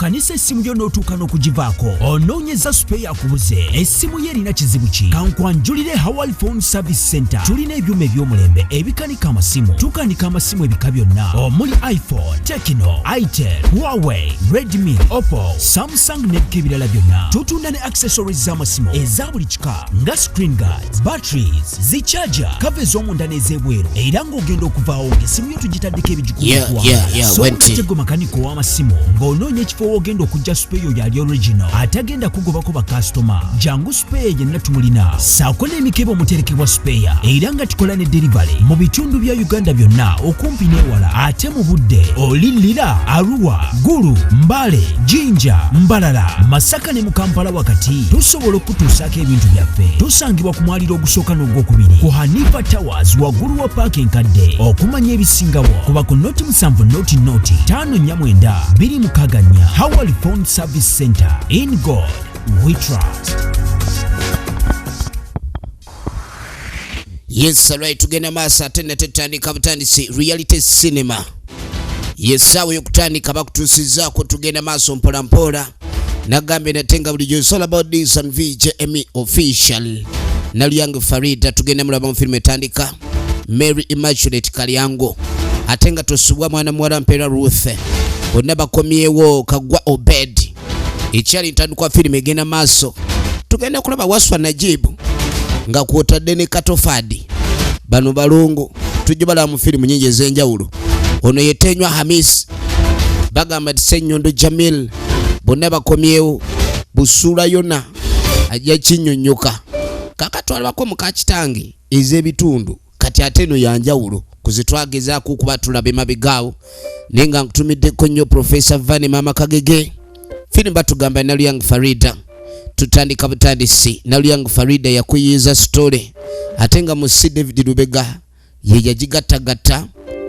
okanisa essimu yo n'otuuka n'okugivaako onoonyeza spare akubuze essimu ye erina kizibu ki kankwanjulire Hawali Phone Service Center tulina ebyuma eby'omulembe ebikanika amasimu tukanika amasimu ebika byonna omuli iPhone, Tecno, Itel, Huawei, Redmi, Oppo, Samsung n'ebirala byonna tutunda ne accessories z'amasimu eza buli kika nga screen guards, batteries, zicharger, cover ez'omunda n'ez'ebweru era ng'ogenda okuvaawo ng'essimu yo tugitaddeko ebigikukwako makaniko w'amasimu ng'onoonya ekifo w'ogenda okujja spare yo yali original atagenda kugobako bakasitoma jangu spare yenna tumulina saako n'emikebe omuterekebwa spare era nga tukola ne delivery mu bitundu bya Uganda byonna okumpi n'ewala ate mu budde oli Lira, Arua, Gulu, Mbale, Jinja, Mbalala, Masaka ne mu Kampala wakati tusobola okutuusaako ebintu byaffe tusangibwa ku mwaliro ogusooka n'ogwokubiri ku Hanifa Towers waggulu wa paaka enkadde okumanya ebisingawo kuba ku noti 7 noti 549 264 Hawali Phone Service Center. In God we trust. Yes, alright, tugenda masa tena tetandika butandisi reality cinema. Yes, awo yokutandika bakutusizaako tugenda maso mpola mpola. Nagambe natenga bulijjo it's all about this and VJ Emmy official. Nalyango Farida tugenda mulaba mu filmu etandika. Mary Immaculate Kalyango. Atenga tosubwa mwana mwala mpera Ruth. Bonna bakomyewo kagwa Obed. Ekyali ntandikwa filmu egenda maso. Tugenda kulaba Waswa Najibu nga kwotadde ne Katofadi. Bano balongo tujja bala mu filmu nyingi ez'enjawulo. Ono yetenywa Hamis. Bagamba Senyondo Jamil. Bonna bakomyewo Busula yona ajja kinnyonnyoka. Kakatwalako mu kakitange ez'ebitundu kati ateno yanjawulo kuzitwagezaako kuba tulabe mabigaawo nenga nkutumiddeko nnyo Professor Vane Mama Kagege. Fini batugamba Nalyango Farida tutandika butandisi. Nalyango Farida yakuyiza story atenga musi David Lubega ye yajigattagatta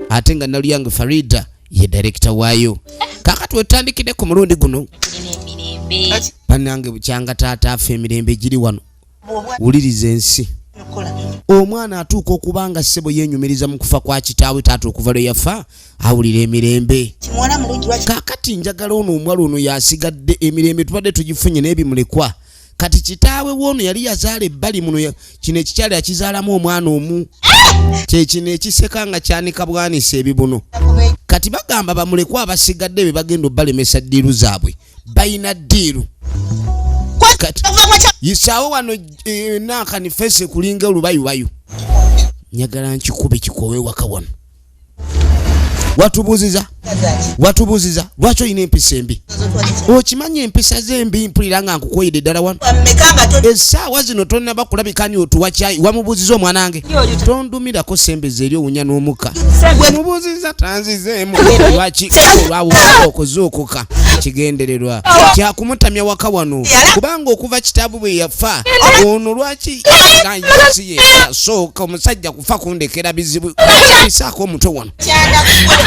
atenga Nalyango Farida ye director waayo. Kakati wetandikide ku mulundi guno banange bukyanga taata afe emirembe giri wano wuliriza ensi omwana atuuka okubanga ssebo yenyumiriza mu kufa kwa kitaawe taata okuva lwe yafa awulira emirembe. Kakati njagala ono omwala ono yasigadde emirembe tubadde tugifunye n'ebimulekwa kati kitaawe w'ono yali yazaala ebbali muno kino ekikyali akizaalamu omwana omu kyekino ekiseka nga kyanika bwanisa ebibuno kati bagamba bamulekwa abasigadde be bagenda obbalemesa ddiiru zaabwe bayina ddiiru yisaawo wano nakanifese kulinga olubayubayu nyagala nkikube kikowe waka wano watubuziza lwaki olina empisa embi okimanyi empisa zembi mpulira nga nkukoyedde ddala wano essaawa zino tonna bakulabikani otuwa kyayi wamubuziza omwanange tondumirako sembeze eri owunya n'omuka mubuziza tanzizeemu lwaki olwawuka okuzuukuka kigendererwa kyakumutamya waka wano kubanga okuva kitaabu bwe yafa ono lwaki nayisiye asooka omusajja kufa kundekera bizibu isaako omuto wano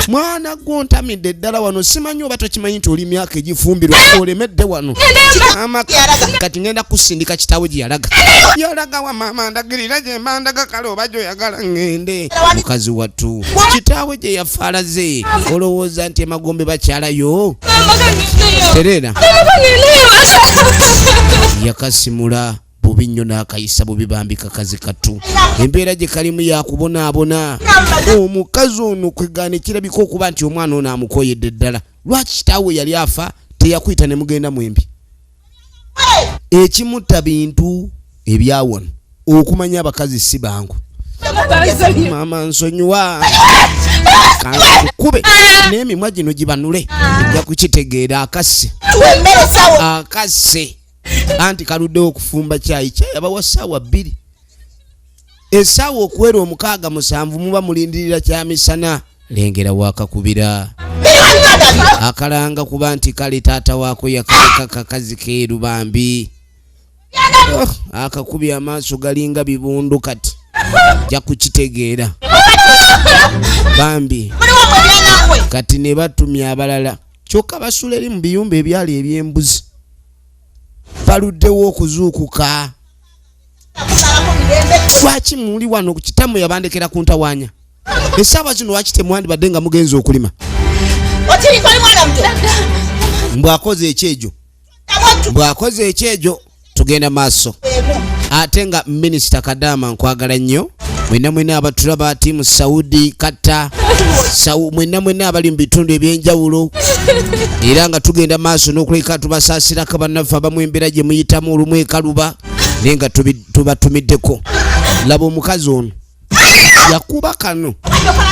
mwana gwontamidde ddala wano simanyi oba tokimanyi nti oli myaka egifumbirwa olemedde wano kati ngenda kusindika kitaawe gye yalaga wa maama ndagirira gye mbandaga kale oba gyoyagala ngende mukazi wattu kitaawe gye yafaalaze olowooza nti emagombe bakyalayo terera yakasimula bubi nnyo n'akayisa bubibambika kazi katu embeera gye kalimu yakubonaabona omukazi ono kwegana kirabika okuba nti omwana ono amukoyedde ddala lwaki kitaawe yali afa teyakuyita ne mugenda mwembi ekimutta bintu ebyawona okumanya abakazi si bangu maama nsonyiwa kankube n'emimwa gino gibanule ojja kukitegeera akase anti kaluddewo okufumba kyayi kyayabawa ssaawa 2 essaawa okuwera 6-7 muba mulindirira kyamisana lengera waakakubira akalanga kuba nti kale taata waako yakaleka kakazi keeru bambi akakubya amaaso galinga bibundu kati ja kukitegeera bambi kati ne batumya abalala kyokka basula eri mu biyumba ebyali eby'embuzi baluddewo okuzuukuka lwaki muli wano kitamu yabandekera ku ntawaanya essaawa zino lwaki temwandibadde nga mugenzi okulima mbwakoze ekyejo tugenda maaso. Ate nga minisita Kadama nkwagala nnyo, mwena abatulaba tiimu Saudi Kata mwena abali mu bitundu ebyenjawulo, era nga tugenda maaso n'okuleka tubasaasirako bannaffe abamu embeera gye muyitamu olumu ekaluba naye nga tubatumiddeko. Laba omukazi ono yakuba kano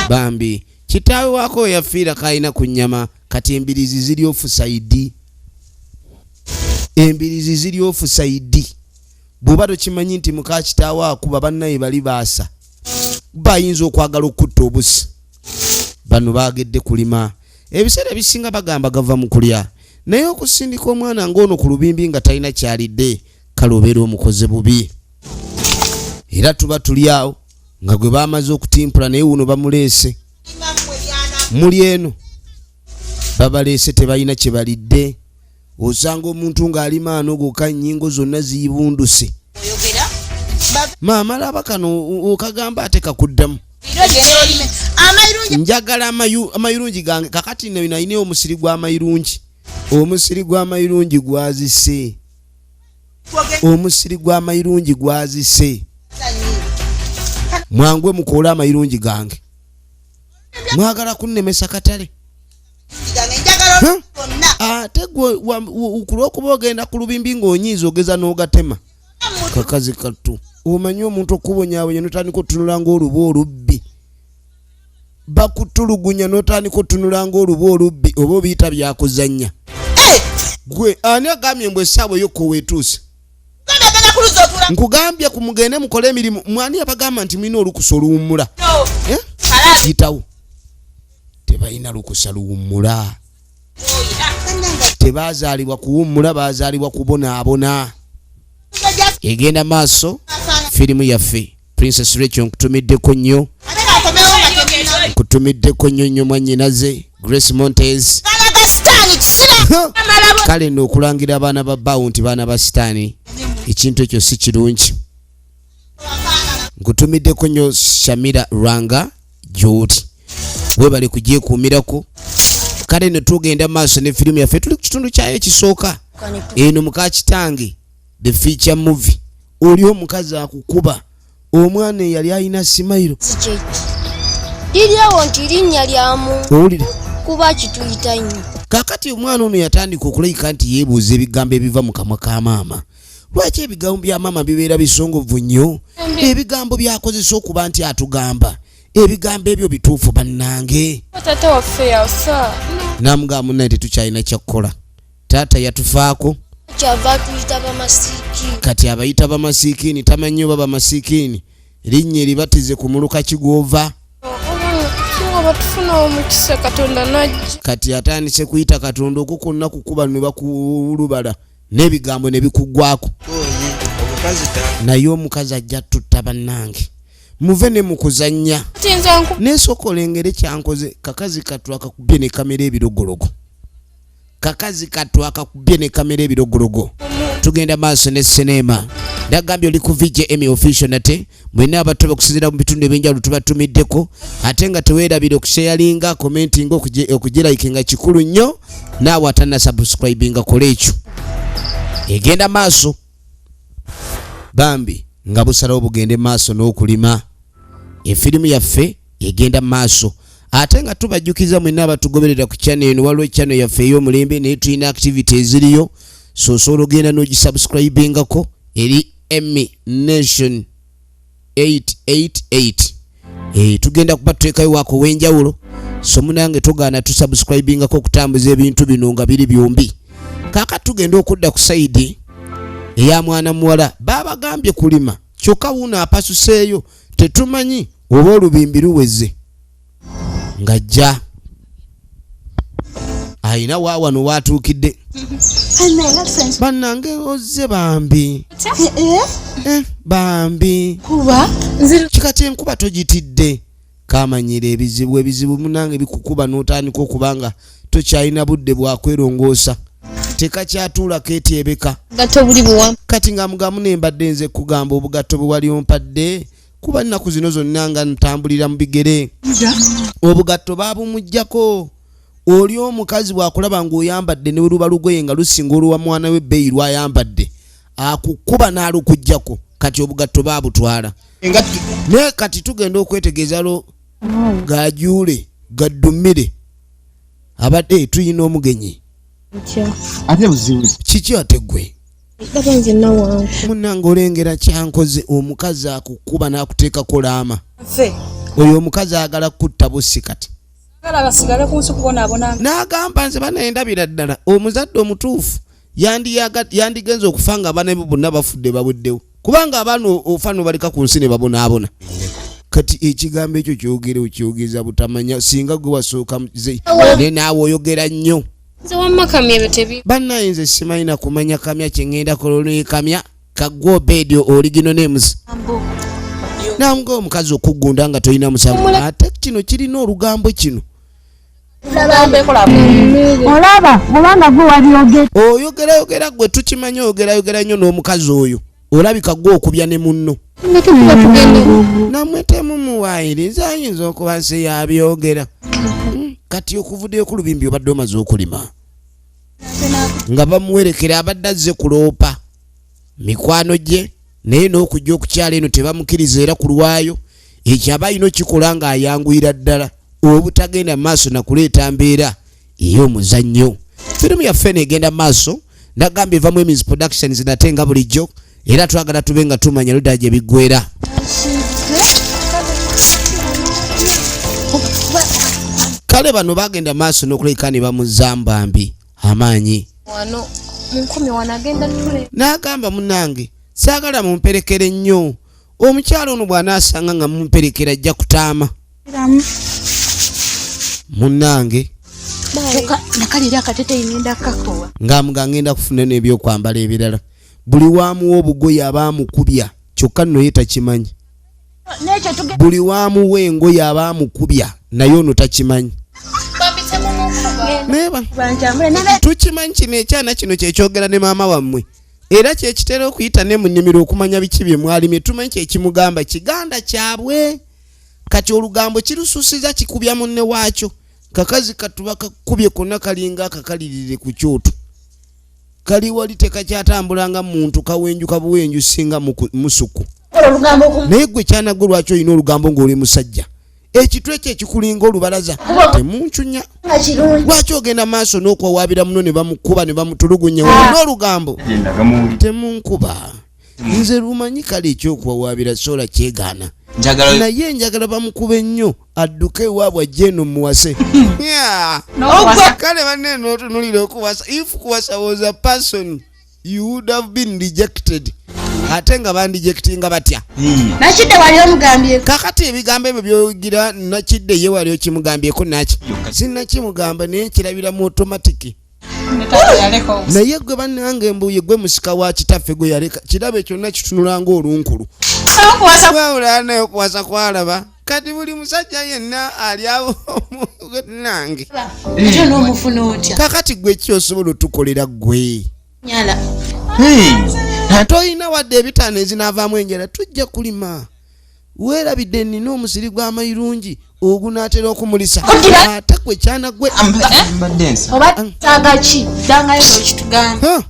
bambi kitaawe waako yafiira kalina ku nnyama, kati embirizi ziri ofusaidi. Bw'oba tokimanyi nti muka kitaawe akuba bannaye bali baasa, bayinza okwagala okutta obusi. Bano baagedde kulima, ebiseera bisinga bagamba gava mu kulya, naye okusindika omwana ng'ono ku lubimbi nga talina kyalidde, kale obeera omukoze bubi. Era tuba tuli awo nga gwe baamaze okutimpula, naye wuno bamuleese. Muli eno babaleese tebalina kye balidde. Osanga omuntu ng'alima ano gokka nnyingo zonna ziyibunduse. Maama laba kano okagamba ate kakuddamu. Njagala amayirungi gange kakati nalina omusiri gw'amayirungi. Omusiri gw'amayirungi gwazise. Mwangwe mukola amayirungi gange. Mwagala kunnemesa katale. Ate gwe okulwokuba ogenda ku lubimbi ng'onyiiza ogeza n'ogatema. Kakazi kattu omanyi omuntu okubonyaabonya n'otandika otunula ng'oluba olubbi. Bakutulugunya n'otandika otunula ng'oluba olubbi oba obiyita byakuzannya. Gwe ani agambye mbwe essaawa ey'okko weetuuse? Nkugambye ku mugende mukole emirimu. Mwani abagamba nti mulina olukusa oluwummula? Yitawo. Tebalina lukusa luwummula. Tebazaalibwa kuwummula, bazaalibwa kubonaabona. Egenda maaso firimu yaffe Princess Rachel nkutumiddeko nnyo. Nkutumiddeko nnyo mwannyinaze Grace Montez. Kale nno okulangira abaana ba Bounty baana ba sitaani ekintu ekyo si kirungi. Nkutumiddeko nnyo Shamira Ranga Jodi. Webale kugyekuumirako. Kale nno tugenda maaso ne firimu yaffe tuli ku kitundu kyayo ekisooka. Eno muka kitange the feature movie. Oli omukazi akukuba omwana eyali alina simayiro. Liryawo nti linnya lyamu. Owulire? Kuba kituyita nnyo. Kakati omwana ono yatandika okulayika nti yeebuuza ebigambo ebiva mu kamwa ka maama. Lwaki ebigambo bya maama bibeera bisongovu nnyo? Ebigambo byakozesa okuba nti atugamba. Ebigambo ebyo bituufu bannange. Taata waffe yasa. Namugamba munnaye tetukyalina kyakukola. Taata yatufaako. Kyava tuyita bamasiiki. Kati abayita bamasiikini tamanyi oba bamasiikini linnya eribatize ku muluka kigwova. Batufuna omukisa Katonda najja. Kati atandise kuyita Katonda okukonna kukuba ne bakulubala n'ebigambo ne bikuggwako. Naye omukazi ajja tutta bannange. Muve ne mukuzannya. N'esooka olengere kyankoze kakazi kattu akakubye ne kamera ebirogologo. Tugenda maaso ne sinema. Ndagambye oli ku VJ Emmy official nate mwena abato bakusinzira mu bitundu ebyenjawulo tubatumiddeko ate nga teweerabira okusharinga commenting okugiraikinga kikulu nnyo naawe atanna subscribinga kola ekyo. Egenda maaso bambi nga busalawo bugende maaso n'okulima. Efirimu yaffe egenda maaso ate nga tubajjukiza mwena abatugoberera ku channel eno waliwo channel yaffe ey'omulembe naye tulina activity eziriyo so osobola ogenda n'ogisubscribingako eri Emmy Nation 888. Tugenda kuba tuteekayo wako w'enjawulo so munange tugaana tusubscribingako okutambuza ebintu bino nga biri byombi. Kaka tugenda okudda ku sayidi eya mwana muwala babagambye kulima kyokka wuno apasuseeyo tetumanyi oba olubimbi luweze ng'ajja ayina waawano waatuukidde. Bannange ozze bambi. Bambi kikati enkuba togitidde kamanyira ebizibu munange bikukuba n'otandika okubanga tokyalina budde bwakwerongoosa tekakyatuula keetyebeka kati nga mugamu nembadde nze kugamba obugatto bwe wali ompadde kuba nnaku zino zonna nga ntambulira mu bigere obugatto baabumuggyako oli omukazi bwakulaba ng'oyambadde ne luba lugoye nga lusinga olwa mwana we bbeeyi lwayambadde akukuba n'alukujjako kati obugatto baabutwala naye kati tugenda okwetegeeza lo gajuule gaddumire abadde tuyina omugenyi ate buzibu kiki ate gwe Babanze nawangu. munnange olengera kyankoze omukazi akukuba n'akuteekako laama Ffe. oyo omukazi agala kutta bussi kati Kala basigale ku nsi kubonaabona. n'agamba nze banayendabira ddala omuzadde omutuufu yandigenza okufa nga abaana be bonna bafudde babuddewo kubanga abaana ofa nobaleka ku nsi ne babonaabona kati ekigambo ekyo kyogere okyogeza butamanya singa gwe wasooka ne naawe oyogera nnyo Nze wamma kamya ebyo tebi. bannaye nze simalina kumanya kamya kyengenda kolona kamya kagwa obeedi oligino nemusi namuga omukazi okugunda nga tolina musango ate kino kirina olugambo kino olaba obanga gwe wabyogera oyogera gwe tukimanya oyogera nnyo n'omukazi oyo olabika gwe okubya ne munno namwetemu muwaayiriza ayinza okuba nse yabyogera kati okuvuddeyo ku lubimbi obadde omaze okulima nga bamuwerekera abadde azze kuloopa mikwano gye naye n'okujja okukyala eno tebamukiriza era ku lwayo ekyo aba alina okikola ng'ayanguyira ddala obutagenda maaso nakuleeta mbeera ey'omuzannyo firimu yaffe neegenda maaso nagamba evamu Emmys Productions nate nga bulijjo era twagala tube nga tumanya ludda gye biggwera kale bano bagenda maaso n'okuleka ne bamuzamba mbi amaanyi Wano munkumi wanagenda tule. n'agamba munnange saagala mumperekere nnyo omukyalo ono bw'anaasanga nga mumperekera ajja kutaama munnange nakalira akatete ngenda kakowa ng'amuga ngenda kufuna n'ebyokwambala ebirala buli waamuwa obugoye abaamukubya kyokka nno ye takimanyi buli waamuwa engoye abaamukubya naye ono takimanyi tukimanyi kino ekyana kino kyekyogera ne maama wammwe era kyekitera okuyita ne mu nnimiro okumanya biki bye mwalimye tumanyi kyekimugamba kiganda kyabwe kati olugambo kirususiza kikubya munne waakyo kakazi katuba kakubye konna kalinga akakalirire ku kyoto kali wali tekakyatambulanga muntu kawenjuka buwenju singa musuku naye gwe kyanagwe lwaki olina olugambo ng'oli musajja ekitwe ekyo ekikulinga olubalaza temuncunya lwaki ogenda maaso n'okwawabira muno ne bamukuba ne bamutulugunya n'olugambo temunkuba nze lumanyi kale ekyokuwawabira sola kyegaana naye njagala bamukuba ennyo adduke ewaabwe ajje eno muwase kale banne n'otunulira okuwasa if kuwasa was a person you would have been rejected ate nga bandijectinga batya nakidde wali omugambye kakati ebigambo ebyo byogira nakidde ye wali okimugambyeko naki sinnakimugamba naye nkirabira mu automatic naye gwe bannange mbuye gwe musika wa kitaffe gwe yaleka kirabo kyonna kitunulanga olunkulu wawulana naye okuwasa kwalaba kati buli musajja yenna ali awo nange ekyo n'omufuna otya kakati gwe kyosobola otukolera gwe nyala toyina wadde ebitaano ezinaavaamu enjala tujja kulima weerabidde nina omusiri gw'amayirungi ogunaatera okumulisa ate gwe kyana gwe oba tagaki dangayo n'okitugamba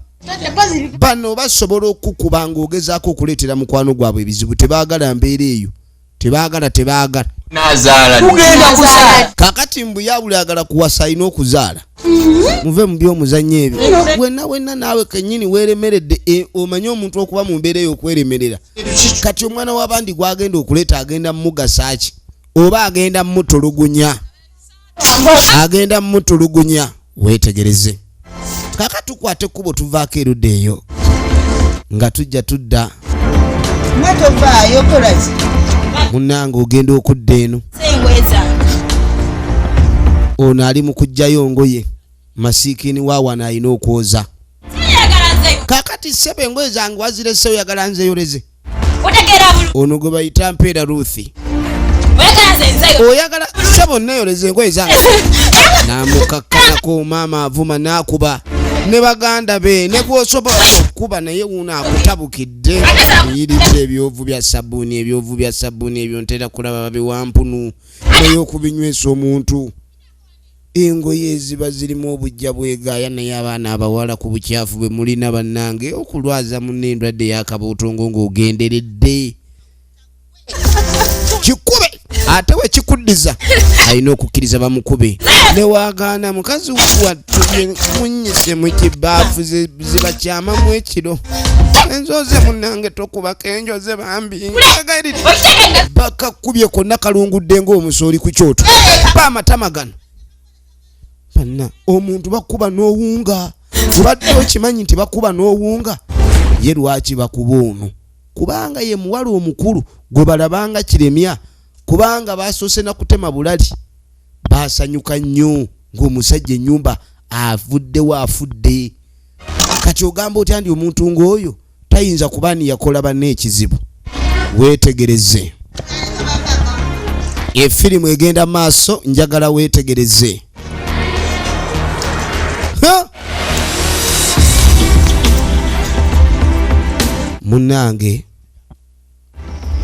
bano basobola okukuba ng'ogezaako okuleetera mukwano gwabwe ebizibu tebaagala mbeera eyo tebaagala kakati mbuyawule agala kuwasa alina okuzaala muve mu by'omuzannyo ebyo wenna naawe kennyini weeremeredde omanye omuntu okuba mu mbeera eyo okweremerera kati omwana w'abandi gwagenda okuleeta agenda mumugasa ki oba agenda mumutulugunya weetegereze kaka tukwate ekkubo tuvaako erudda eyo nga tujja tudda munnange ogenda okudda eno ono ali mu kuggyayo ngoye masiikini wawana alina okwoza kakati ssebe engoye zange wazirese oyagala nzeyoleze ono gwe bayita mpeera ruthi oyagala ssebe onneyoleze engoye zange namukakkanako maama avuma n'akuba ne baganda be ne gwosobola okuba naye wuno akutabukidde eyiridde ebyovu bya sabbuuni ebyo ntera kulaba babiwampunu naye okubinywesa omuntu engoye eziba zirimu obujja bwegaaya naye abaana abawala ku bukyafu bwe mulina bannange okulwaza munne endwadde y'akabuutongo ng'ogenderedde kikube ate we kikuddiza alina okukkiriza bamukube newagaana mukazi wattu munyise mu kibaafu zibakyamamu ekiro enzoze munnange tokubako enjoze bambi bakakubye konna kalungudde ng'omusooli ku kyoto ba amatama gano banna omuntu bakuba n'owunga obadde okimanyi nti bakuba n'owunga ye lwaki bakuba ono kubanga ye muwala omukulu gwe balabanga kiremya kubanga basoose na kutema bulali basanyuka nnyo ng'omusajja ennyumba avuddewo afudde kati ogamba otya ndi omuntu ng'oyo tayinza kuba ni yakola banne ekizibu weetegereze efirimu egenda maaso njagala weetegereze munnange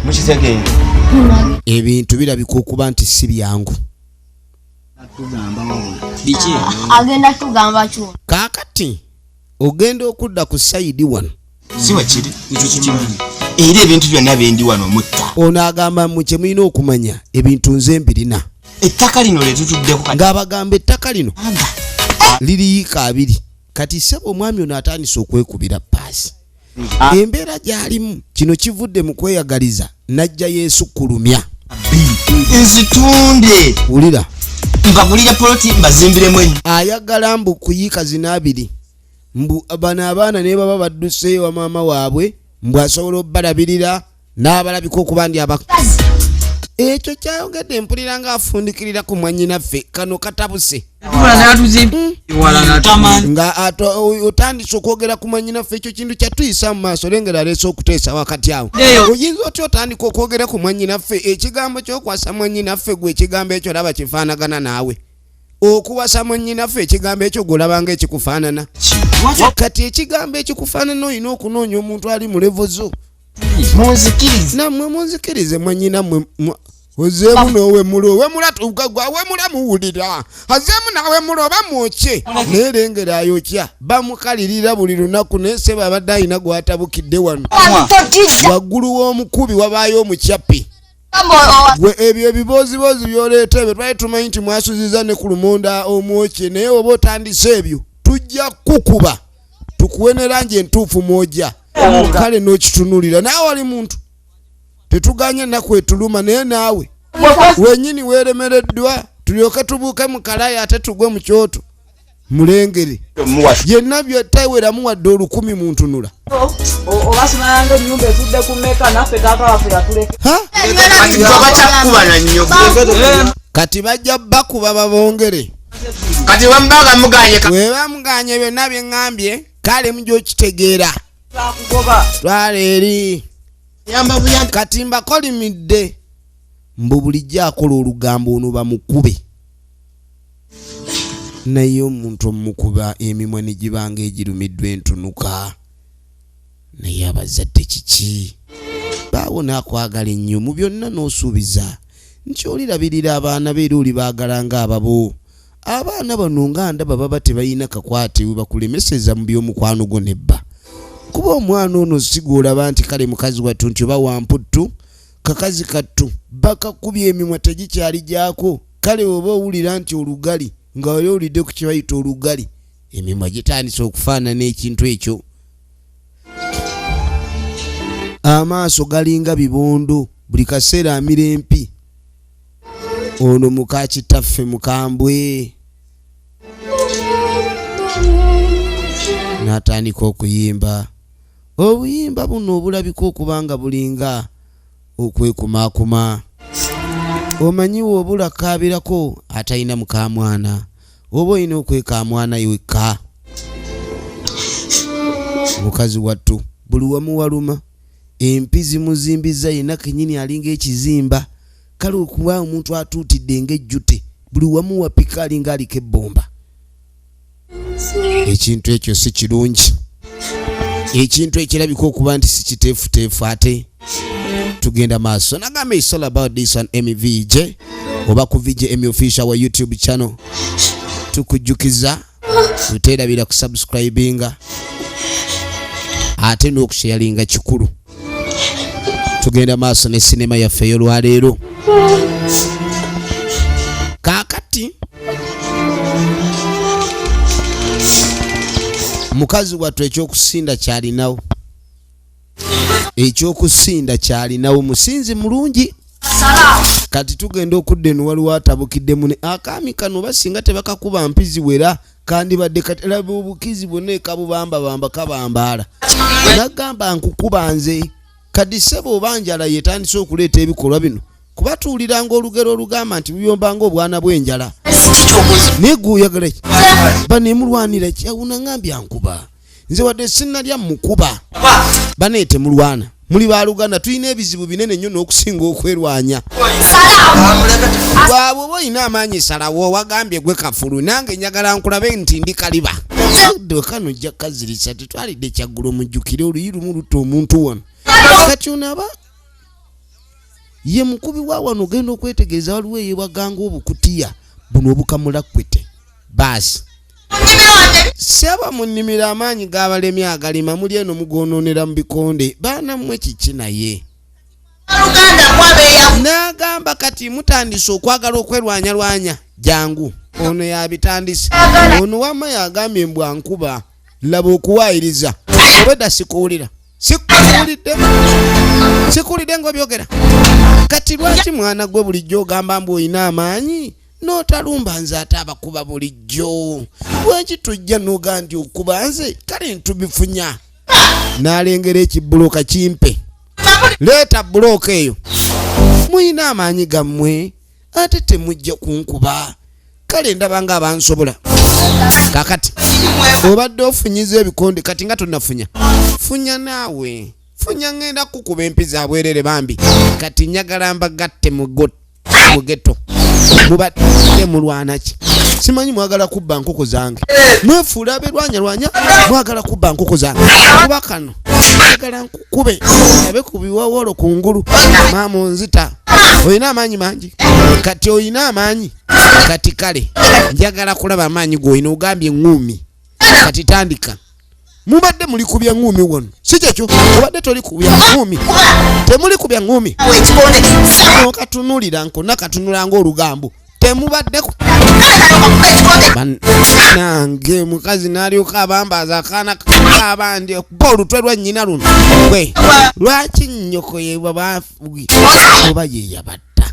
mukitege ebintu birabika okuba nti si byangu biki agenda tugamba kyo kaakati ogenda okudda ku sayidi wano si wakiri ekyo kikimanyi era ebintu byonna byendi wano mutta ono agamba mu kye mulina okumanya ebintu nze mbirina ettaka lino lyetutuddeko ng'abagamba ettaka lino liriyiika abiri kati sebo omwami ono atandise okwekubira paasi embeera gy'alimu kino kivudde mu kweyagaliza najja yeesukkulumya nzitunde wulira mbagulira poloti mbazimbiremu ennyo ayagala mbu kuyiika zino abiri mbu bano abaana ne baba badduse wa maama waabwe mbu asobola obbalabirira n'abalabika okuba ndi abakazi ekyo kyayogedde mpulira ng'afundikirira ku mwannyinaffe kano katabuse nga otandise okwogera ku mwannyinaffe ekyo kintu kyatuyisa mu maaso lengera aleese okuteesa wakati awo oyinza otya otandika okwogera ku mwannyinaffe ekigambo kyokwasa mwannyinaffe gwe ekigambo ekyo laba kifaanagana naawe okuwasa mwannyinaffe ekigambo ekyo gwolabanga ekikufaanana kati ekigambo ekikufaanana olina okunoonya omuntu ali mu levo zo nammwe munzikirize mwannyinammwe ozeemu n'owemula owemula muwulira azeemu n'awemula oba mwokye neerengera ayokya bamukalirira buli lunaku naye seba abadde alina gwatabukidde wano waggulu w'omukubi wabaayo omukyapi gwe ebyo ebiboozibozi byoleeta ebyo twali tumanyi nti mwasuziza ne ku lumonda omwokye naye oba otandise ebyo tujja kukuba tukuwe ne langi entuufu mwojja kale n'okitunulira naawe wali muntu tetuganye ennaku etuluma naye naawe wenyini weeremereddwa tulyoke tubuuke mu kalaya ate tugwe mu kyoto mulengere yenna byetaweramu wadde 1000 muntunula obasimanga ennyumba ezudde ku meka naffe taata waffe yatuleke kati bajja bakuba babongere kati wambaga muganye webamuganye byonna byeŋŋambye kale mujja okitegeera twala eri kati mbakolimidde mbu bulijjo akola olugambo ono bamukube naye omuntu omukuba emimwa ne gibanga egirumiddwa entunuka naye abazadde kiki baawona akwagala ennyo mu byonna n'osuubiza nti olirabirira abaana beera oli baagala ng'ababo abaana bano nga ndaba baba tebalina kakwate we bakulemeseza mu by'omukwano gwo nebba kuba omwana ono sigolaba nti kale mukazi wattu nti oba wamputtu kakazi kattu bakakubye emimwa tegikyali gyako kale oba owulira nti olugali nga wali olidde ku kibayita olugali emimwa gitandise okufaanana ekintu ekyo amaaso galinga bibondo buli kaseera amira empi ono muka kitaffe mukambwe n'atandika okuyimba obuyimba buno obulabika okuba nga bulinga okwekumaakuma omanyiwo obulakaabirako atalina mukamwana oba olina okwekamwana yekka mukazi wattu buli wamu waluma empi zimuzimbiza yenna kenyini alinga ekizimba kale okuba omuntu atuutidde ng'ejjute buli wamu wapika alinga aliko ebbomba ekintu ekyo si kirungi ekintu ekirabika okuba nti si kiteefuteefu ate tugenda maaso nagambe it's all about this on Emmy VJ oba ku VJ Emmy official wa YouTube channel tukujjukiza tuteerabira ku subscribinga ate n'okusharinga kikulu. Tugenda maaso ne sinema yaffe ey'olwaleero. Kaakati mukazi wattu ekyokusinda kyalinawo. Ekyokusinda kyalinawo musinzi mulungi. Kati tugenda okudda eno waliwo atabukidde mune akaami kano basinga tebakakuba mpizi wera kandi badde kati laba obukizi bwonna ekabubambabamba kabambaala. Nagamba nkukuba nze kadi ssebo obanjala yetandise okuleeta ebikolwa bino kubatuuliranga olugero olugamba nti buyombanga obwana bw'enjala. Naye gw'oyagala ki? Baneemulwanira ki? Awuna ngambye ankuba. Nze wadde sinnalya mukuba. Baneete mulwana. Muli baluganda tulina ebizibu binene nnyo n'okusinga okwerwanya. Bw'abo boyina amaanyi salawo wagambye gwe kafulu nange njagala nkulabe nti ndi kaliba. Kano ojja kazirisa tetwalidde kyaggulo mujjukire oluyi lumu lutta omuntu wano. Kati onaba ye mukubi wa wano ogenda okwetegereza waliwo eyewaganga obukutiya buno obukamulakwete. Baasi seba munnimira amaanyi g'abalemi agalima muli eno mugonoonera mu bikonde baana mmwe kiki naye n'agamba kati mutandise okwagala okwerwanyalwanya jangu ono yabitandise. Ono wamma yagambye mbwa nkuba laba okuwaayiriza obedda sikuwulira sikuwulidde ng'obyogera. Kati lwaki mwana gwe bulijjo ogamba mbu oyina amaanyi n'otalumba nze ate abakuba bulijjo? Lwaki tujja n'oga nti okuba nze kale ntubifunya? N'alengera ekibulooka kimpe. Leeta bulooka eyo. Muyina amaanyi gammwe ate temujja kunkuba. Kale ndaba nga abansobola. Kakati obadde ofunyiza ebikonde kati nga tonnafunya. Funya naawe. Funya ngenda kukuba empiza bwerere bambi. Kati njagala mbagatte mu geto. Mubadde mulwana ki? Simanyi mwagala kubba nkoko zange. Mwefuula aberwanyalwanya mwagala kubba nkoko zange. Kuba kano njagala nkukube abe ku biwawolo ku ngulu. Maama onzita. Oyina amaanyi mangi. Kati oyina amaanyi. Kati kale njagala kulaba amaanyi g'oyina ogambye ngumi. Kati tandika. Mubadde muli kubya ngumi wano. Si kyekyo obadde toli kubya ngumi. Temuli kubya ngumi. Okatunulira nkonna katunulanga olugambo. Temubaddeku. Nange mukazi n'alyoka abambaza akaana kabandi okuba olutwe lwa nnyina luno. Gwe lwaki nnyoko ye babafugi oba ye yabatta?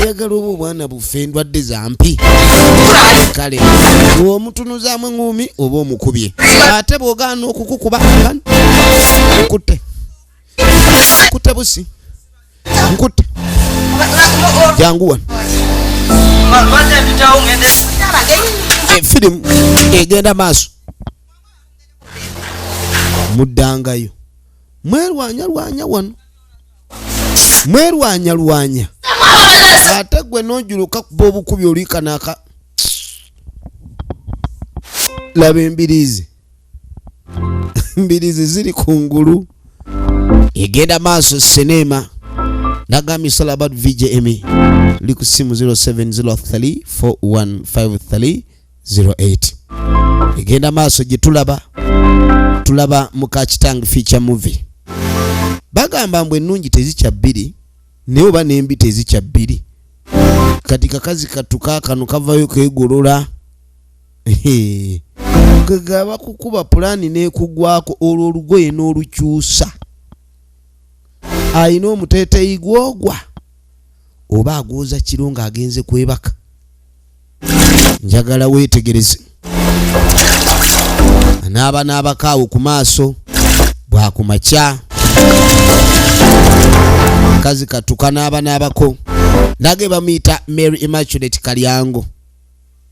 Oyagala oba obwana buffe endwadde zampi. Kale omutunuzaamu engumi oba omukubye. Ate bw'ogaana okukukuba nkutte. Nkutte busi. Nkutte. Jangu wano. Firimu egenda maaso. Muddangayo. Mwerwanyalwanya wano. Mwerwanyalwanya. Ate gwe n'ojuluka kuba obukubi olika n'aka. Laba embiriizi. Mbiriizi ziri ku ngulu. Egenda maaso sinema. Nagambye sola about VJ Emmy. Liku simu 0703415308. Egenda maaso gye tulaba Muka kitange feature movie. Bagamba mbwe ennungi tezikya bbiri naye oba n'embi tezikya bbiri. Kati kakazi katuka kano kavayo keegolola. Kagaba kukuba pulaani n'ekugwako olwo olugoye n'olukyusa. Ayina omuteeteeyi gwogwa oba agwoza kiro ng'agenze kwebaka. Njagala weetegereze. Anaaba n'abakaawo ku maaso bwakumakya. Kazi katuka n'aba n'abako. Ndage bamuyita Mary Immaculate Kalyango.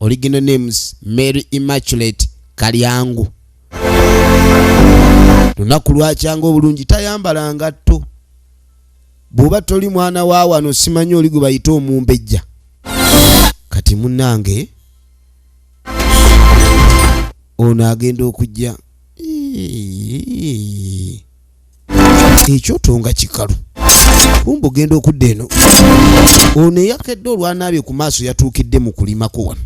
Original names Mary Immaculate Kalyango. Lunaku lwakyanga obulungi tayambala ngatto. Bw'oba toli mwana wa wano simanyi oli gwe bayita omumbejja. Kati munnange ono agenda okujja. Ekyoto nga kikalu. Kumbu genda okudda eno. Ono eyakedde olwanaabye ku maaso yatuukidde mu kulimako wano.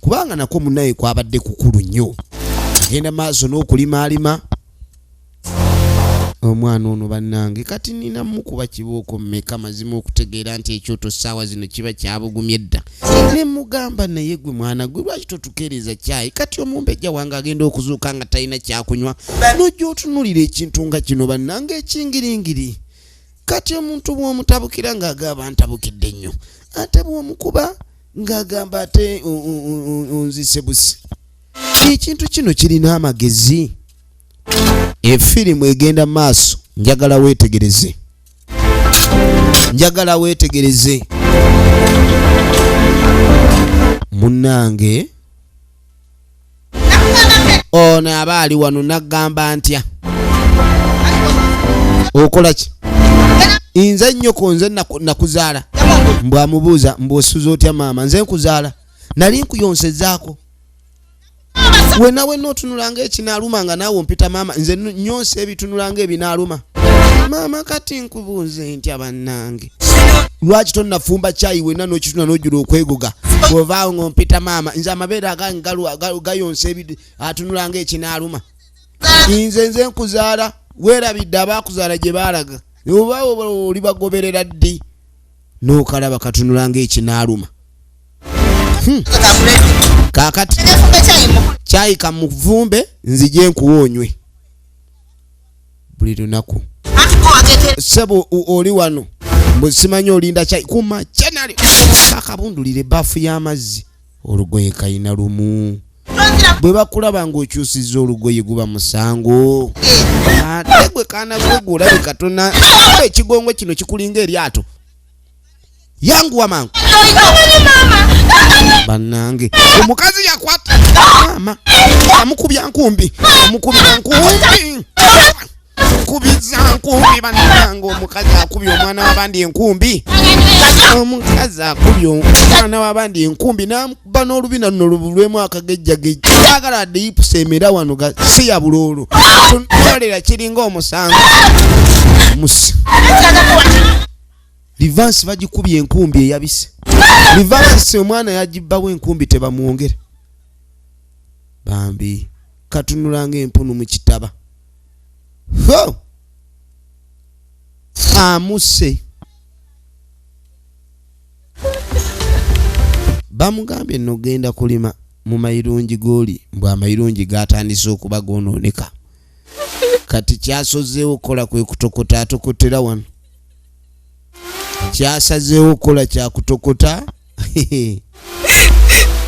kubanga nako munaye kwabadde kukulu nnyo. Agenda maaso n'okulimaalima. Omwana ono bannange kati nina mukuba kibooko mmeka mazima okutegeera nti ekyoto ssaawa zino kiba kyabugumye dda. Ne mugamba naye gwe mwana gwe lwaki totukeereza caayi kati omumbejja wange agenda okuzuuka nga talina kyakunywa n'ojja otunuulira ekintu nga kino bannange ekingiringiri. Kati omuntu bw'omutabukira ng'agamba ntabukidde nnyo ate bw'omukuba ng'agamba ate onzise busi. Ekintu kino kirina amagezi. Efirimu egenda maaso njagala weetegereze. Njagala weetegereze. Munnange ono aba ali wano naggamba ntya okola ki? Nze nnyoko nze nakuzaala. Mbwamubuuza mbw'osuza otya maama? Nze nkuzaala nali nkuyonsezaako. Wenawe n'otunulanga ekinaaluma nga naawe ompita maama nze nyonsa ebitunulanga ebinaaluma. Maama kati nkubuuze ntya bannange lwaki tonnafumba caayi wenna n'okituna n'ojjula okwegoga bw'ovaawo ng'ompita maama nze amabeere agange gayonsa atunulanga ekinaaluma. Nze nkuzaala weerabidde abaakuzaala gye baalaga oba oli bagoberera ddi n'okalaba katunulanga ekinaaluma. Kaakati caayi kamuvumbe nzije nkuwoonywe buli lunaku. Ssebo oli wano mbwe simanyi olinda caayi kumakya nali kakabundulira ebbaafu y'amazzi. Olugoye kayina lumu. Bwe bakulaba ng'okyusizza olugoye guba musango. Ate gwe kaana gwe olabika tonna ekigongo kino kikulinga eryato. Yanguwa mangu. Bannange omukazi yakwata maama amukubya nkumbi. Kubiza nkumbi bannange omukazi akubye omwana w'abandi enkumbi. Omukazi akubye omwana w'abandi enkumbi n'amukuba n'olubina luno lubulwemu akagejjagejja. Saagala adde yipusa emera wano si ya buloolo. Tunolera kiringa omusango. Musa. Livansi bagikubye enkumbi eyabise. Livansi omwana yagibbawo enkumbi tebamwongere. Bambi katunulanga empunu mu kitaba. Ho! Amuse. Bamugambye nno genda kulima mu mayirungi g'oli mbwe amayirungi gaatandise okuba goonooneka. Kati kyasozeewo okukola kwe kutokota atokotera wano. Kyasazeewo okukola kyakutokota.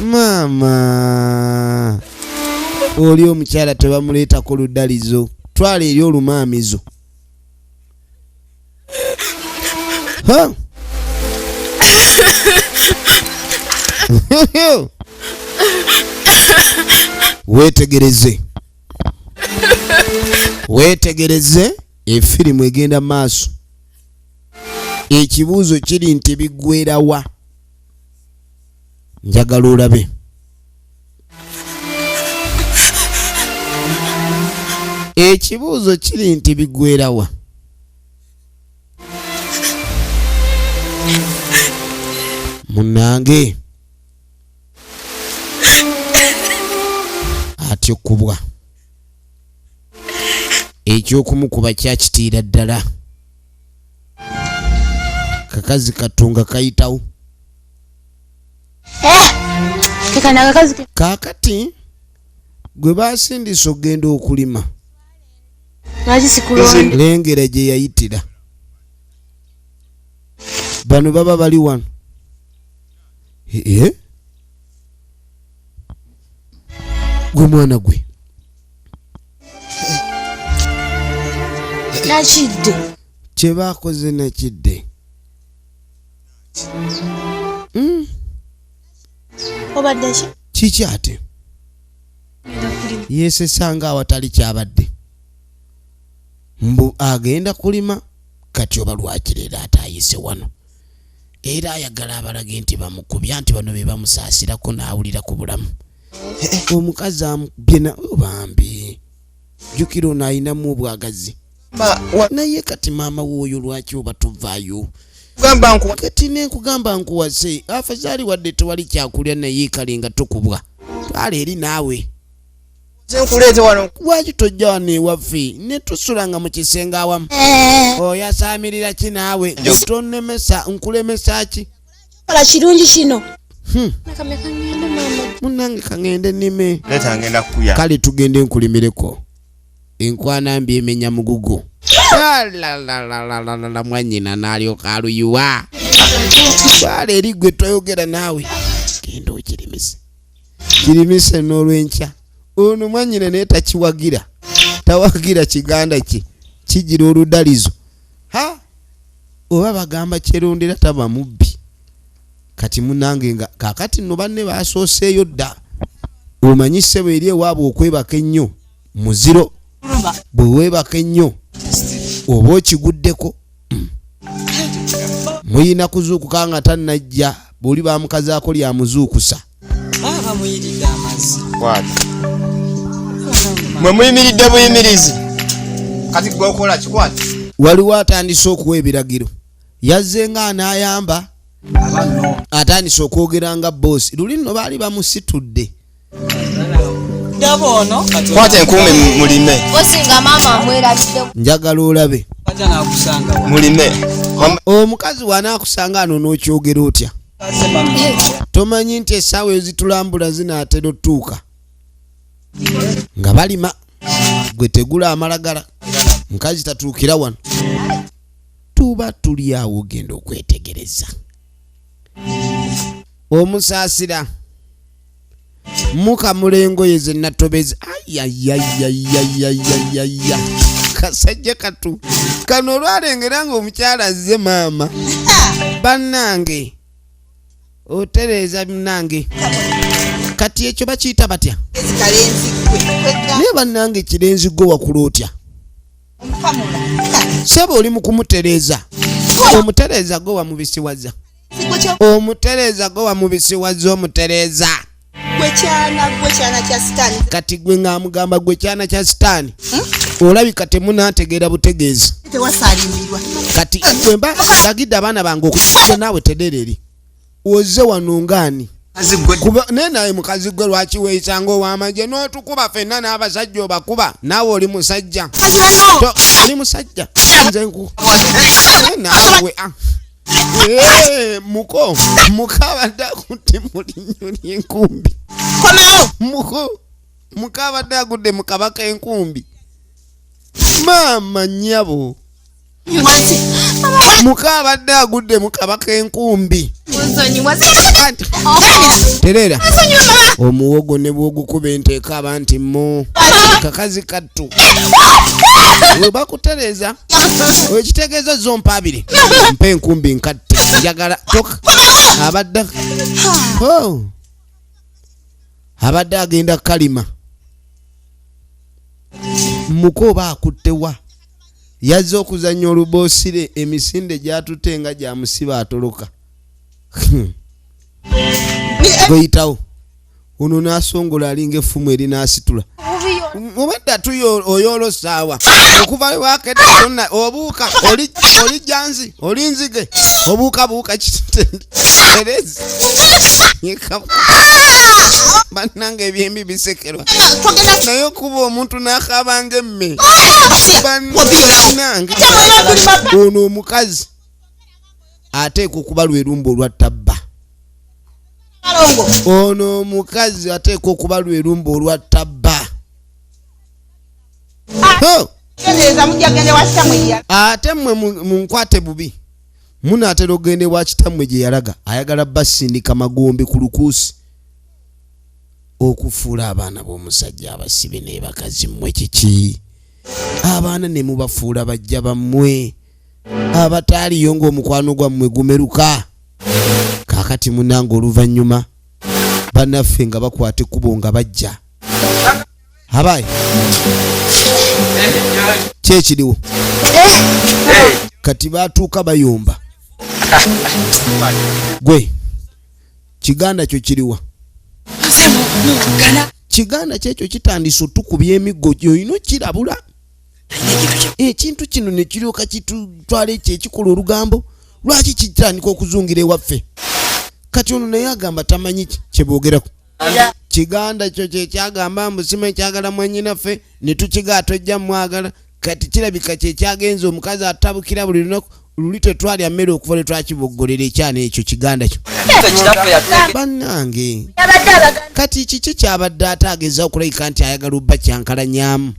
Maama oli omukyala tebamuleetako luddalizo twala eri olumaamizo. Weetegereze. Weetegereze efirimu egenda maaso. Ekibuuzo kiri nti biggweera wa? Njagala olabe. Ekibuuzo kiri nti biggweera wa? Munnange atyo kubwa ekyokumukuba kyakitiira ddala. Kakazi katunga kayitawo. Kaakati gwe baasindisa okugenda okulima lengera gye yayitira. Bano baba bali wano. Gwe mwana gwe nakidde kye baakoze nakidde. Obadde ki? Kiki ate? Yeesesanga awatali kyabadde. Mbu agenda kulima kati oba lwakireera ataayise wano. Era ayagala abalage nti bamukubya nti bano be bamusaasirako n'awulira ku bulamu. Omukazi amukubye na bambi. Jjukira ono ayinamu obwagazi. Naye kati maama w'oyo lwaki oba tovaayo? Gamba nku kati ne kugamba nkuwase afadhali wadde tewali kyakulya naye kalinga tokubwa twala eri naawe zenkuleze wano lwaki tojja wano ewaffe ne tusulanga mu kisenge awamu oyasaamirira ki naawe tonnemesa nkulemesa ki kola kirungi kino munnange kaŋŋende nnime leta ngenda kuya kale tugende nkulimireko enkwana mbi emenya mugugu mwanyina n'alyoka aluyuwa twala eri gwe toyogera naawe genda okirimise kirimise n'olwenkya ono mwanyina naye takiwagira tawagira kiganda kye kigira oludalizo oba bagamba kyerondera taba mubbi kati munange nga kakati nno banne basooseeyo dda omanyise bweri ewaabwe okwebaka ennyo muziro bwe weebaka ennyo oba okiguddeko muyina kuzuukuka nga tannajja bw'oli bamukazaako lyamuzuukusa mwe muyimiridde buyimirizi kati gwe okola kikwati waliwo atandise okuwa ebiragiro yazze nga anaayamba atandise okwogera nga boosi luli nno baali bamusitudde kwata enkuumi mulime Bosinga mama amwerabidde. njagala olabe mulime omukazi wanaakusanga ano n'okyogera otya tomanyi nti essaawa ezitulambula zinaatera otuuka nga balima gwe tegula amalagala mukazi tatuukira wano tuba tuli awo genda okwetegereza omusaasira muka mulengoye zenna tobezi ayayayayayaya kasajja katu kano olwalengera nga omukyala azze maama bannange otereeza bannange kati ekyo bakiyita batya naye bannange ekirenzi gwe wakula otya seba oli mu kumutereeza omutereeza gwe wamubisiwaza omutereeza gwe wamubisiwaza omutereeza gwekyana kya sitaani kati gwe ng'amugamba gwe kyana kya sitaani olabika temunaategeera butegeezi tewasalimbirwa kati bwe mba sagidde abaana bange okukiza naawe tedereri oze wano ngaani kuba naye naye mukazi gwe lwaki weeyisanga ow'amagye n'otukuba ffenna n'abasajja obakuba naawe oli musajja oli musajja nze nku naawe muka abadde akutte mu linnyo ly'enkumbi muka abadde agudde mu kabaka enkumbi maama nnyabo muka abadde agudde mu kabaka enkumbi terera omuwogo ne bwogukuba enteeka aba nti mo kakazi kattu we bakutereza wekitegeeza zompa abiri mpa enkumbi nkatte njagala toka abadde agenda kalima muko oba akuttewa yazze okuzannya oluboosire emisinde gyatutte nga gyamusiba atoloka goyitawo ono n'asongola alinga effumu eri n'asitula obadde atuyo oyoolo saawa okuva wakedde tonna obuuka oli janzi oli nzige obuuka kiterezi bannange ebyembi bisekerwa naye okuba omuntu n'akabanga emme bannange ono omukazi ateeka okuba lwerumba olwattabba ono omukazi ateeka okuba lwerumba olwattabba ate mmwe munkwate bubi munaatera ogende wa kitammwe gye yalaga ayagala basindika magombe ku lukuusi okufuula abaana b'omusajja abasibe naye bakazi mmwe kiki abaana ne mubafuula bajja bammwe abataaliyo ng'omukwano gwammwe gumeruka kaakati munange oluvannyuma bannaffe nga bakwata ekkubo nga bajja abaye kyekiriwo kati baatuuka bayomba gwe kiganda kyo kiriwa kiganda kyekyo kitandise otukubya emiggo gyolina okirabula ekintu kino ne kiryoka kitutwala ekyo ekikola olugambo lwaki kitandika okuzungira ewaffe kati ono naye agamba tamanyi kyeboogerako kiganda kyo kyekyagamba mbusima ekyagala mwenyinaffe ne tukigaa tojja mwagala kati kirabika kyekyagenza omukazi atabukira buli lunaku luli tetwalya mmere okuva lwe twakiboggolera ekyana ekyo kiganda kyo bannange kati kiki kyabadde ate ageza okulabika nti ayagala obba kyankalanyaamu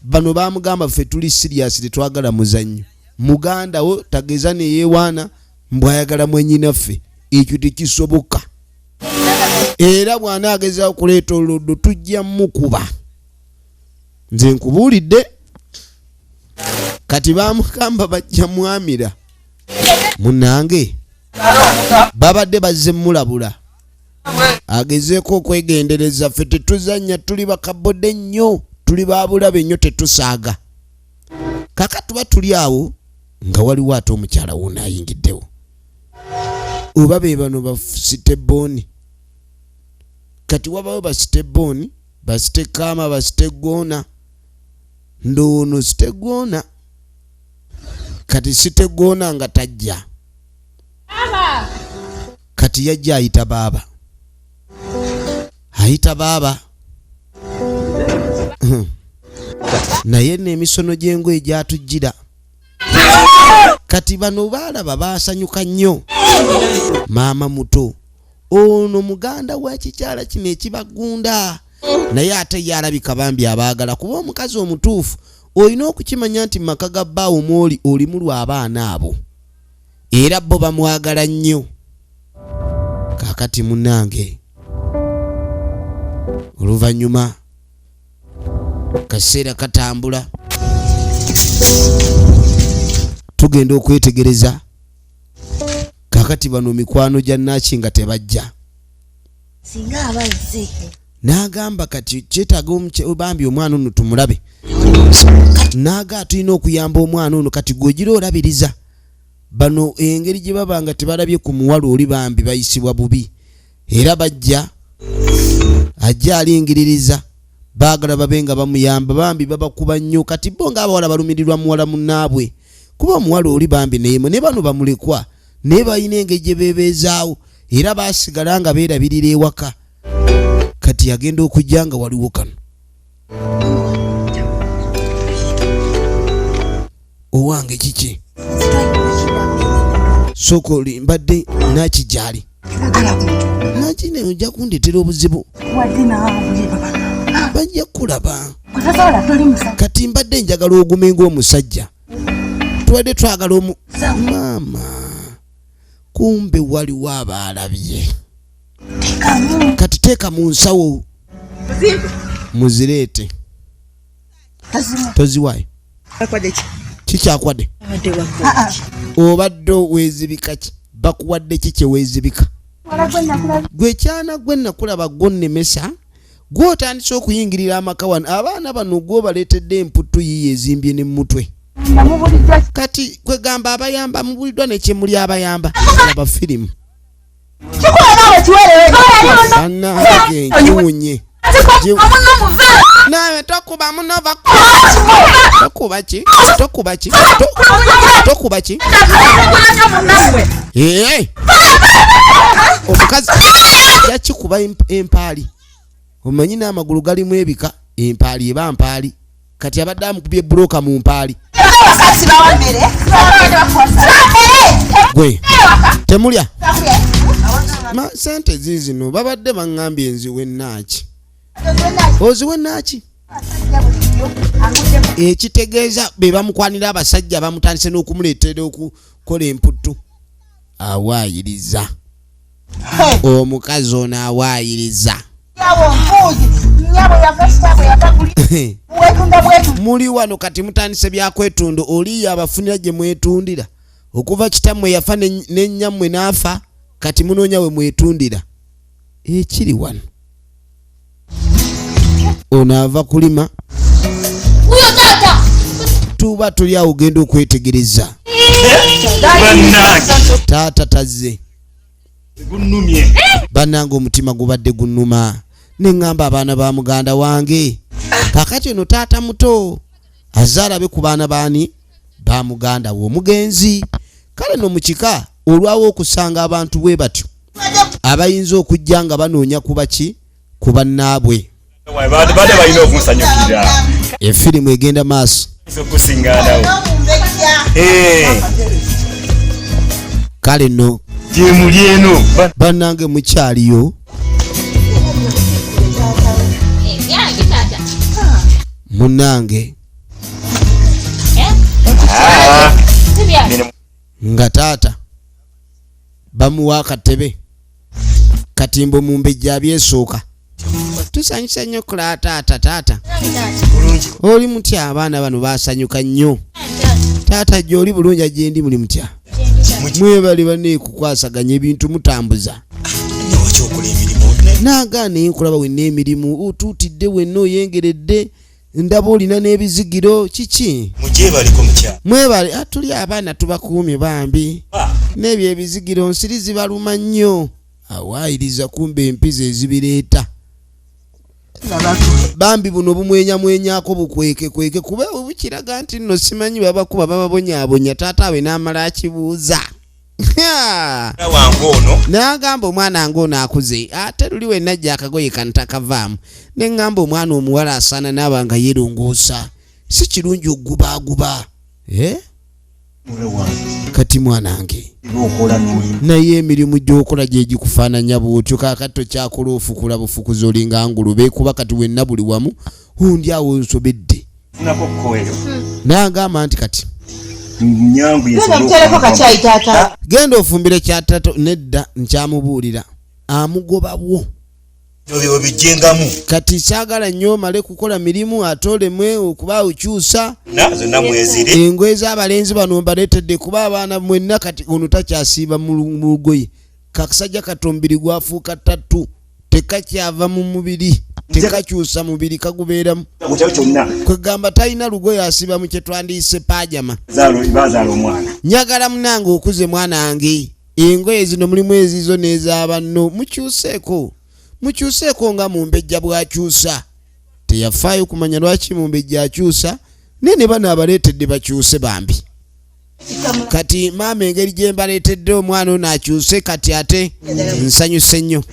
bano bamugamba ffe tuli siriasi tetwagala muzannyo muganda wo tageza neyewaana mbwayagala mwenyinaffe ekyo tekisoboka era bw'anaageza okuleeta oluddo tujja mukuba nze nkubuulidde kati bamugamba bajja mwamira munnange babadde bazze mulabula agezeeko okwegendereza ffe tetuzannya tuli bakabodde nnyo tuli babulabe nnyo tetusaaga kaka tuba tuli awo nga waliwo ate omukyala wuno ayingiddewo oba be bano basitebooni kati wabawo basitebooni basitekaama basitegoona ndoono sitegoona kati sitegoona nga tajja kati yajja ayita baaba naye n'emisono gy'engoye gyatujjira kati bano baalaba baasanyuka nnyo maama muto ono muganda wa kikyala kino ekibagunda naye ate yalabika bambi abaagala kuba omukazi omutuufu olina okukimanya nti maka ga bbaawo mwoli olimu lw'abaana abo era bo bamwagala nnyo kaakati munnange oluvannyuma kaseera katambula tugenda okwetegereza kaakati bano mikwano gya Naaki nga tebajja singa abazze n'agamba kati kyetaaga bambi omwana ono tumulabe n'aga tulina okuyamba omwana ono kati gwegira olabiriza bano engeri gye baba nga tebalabye ku muwala oli bambi bayisibwa bubi era bajja ajja alingiririza baagala babe nga bamuyamba bambi babakuba nnyo kati bo ng'abawala balumirirwa muwala munnaabwe kuba omuwala oli bambi neyemo ne bano bamulekwa naye balina engeri gye beebeezaawo era baasigala nga beerabirira ewaka kati yagenda okujja nga waliwo kano owange kiki sooka oli mbadde nakijali nakine ojja kundetera obuzibu bajja kulaba kati mbadde njagala ogumenga omusajja tubadde twagala maama kumbe waliwo abaalabye kati teeka mu nsawo muzireete toziwayo kikyakuwadde obadde weezibika ki bakuwadde ki kyeweezibika gwekyana gwe nakulaba gonnemesa gwotandise okuyingirira amaka wano abaana bano gwobaleetedde emputtu yiye ezimbye ne mutwe kati kwegamba abayamba mubuliddwa nekyemuli abayamba abafirimu anaagenkiwunye nawe tokuba munova tokuba ki omukazi yakikuba empaali omanyi n'amagulu galimu ebika empaali eba mpaali kati abadde amukubye buloka mu mpaali gwe temulya sente zizino babadde baŋŋambye enziwe Naaki oziwe Naaki ekitegeeza be bamukwanira abasajja bamutandise n'okumuleetera okukola emputtu awaayiriza omukazi ono awaayiriza muli wano kati mutandise byakwetunda oliyo abafunira gye mwetundira okuva kitammwe yafa n'ennyammwe n'afa kati munoonya we mwetundira ekiri wano ono ava kulima tuba tuli awo ogenda okwetegereza taata tazze bannange omutima gubadde gunnuma neŋŋamba abaana ba muganda wange kakati ono taata muto azaalabe ku baana baani ba muganda we omugenzi kale no mukika olwawo okusanga abantu bwe batyo abayinza okujja nga banoonya kubaki ku bannaabwe. Bade balina okunsanyukira. Efirimu egenda maaso. Okusingaanawo. Kale no gye muli eno bannange mukyaliyo. Munnange nga taata bamuwa akatebe katimbo mu mbejja abyesooka. Tusanyusa nnyo kula taata. Oli mutya? Abaana bano basanyuka nnyo. Taata gy'oli bulungi agyendi muli mutya? Mwebali bane kukwasaganya ebintu mutambuza. Naagaana enkulaba wenna emirimu otuutidde wenna oyengeredde ndaba olina n'ebizigiro kiki? Mwebale atuli abaana tubakuumye bambi. N'ebyo ebizigiro nsiri zibaluma nnyo. Awaayiriza kumbe empiza ezibireeta. Bambi buno bumwenyamwenyako bukweke kuba bukiraga nti nno simanyi babakuba bababonyaabonya taata we n'amala akibuuza. N'agamba omwana ng'ono akuze ate luli we najja akagoye kano takavaamu. Ne ngamba omwana omuwala asaana naaba nga yerongoosa. Si kirungi okugubaaguba. Kati mwanange naye emirimu gy'okola gye gikufaananya bw'otyo kaakatto kyakola ofukula bufukuzi olinga ngulube kuba kati wenna buli wamu hundi awo nsobedde. N'agamba nti kati genda ofumbire kyatato. Nedda nkyamubuulira amugobabwo kati saagala nnyo omale kukola mirimu atolemwe okuba okyusa engoye z'abalenzi bano mbaleetedde kuba abaana mwenna kati ono takyasiiba mu lugoye. Kakasajja katombiri gwafuuka ttatu tekakyava mu mubiri tekakyusa mubiri kagubeeramu. Kwegamba talina lugoye asiba mu kye twandiyise paajama. Nyagala munange okuze mwana wange engoye zino mulimu ezizo n'ez'abanno mukyuseeko nga mumbejja bwakyusa. Teyafaayo kumanya lwaki mumbejja akyusa ne bano abaleetedde bakyuse bambi. Kati maama engeri gye mbaleetedde omwana ono akyuse kati ate nsanyuse nnyo.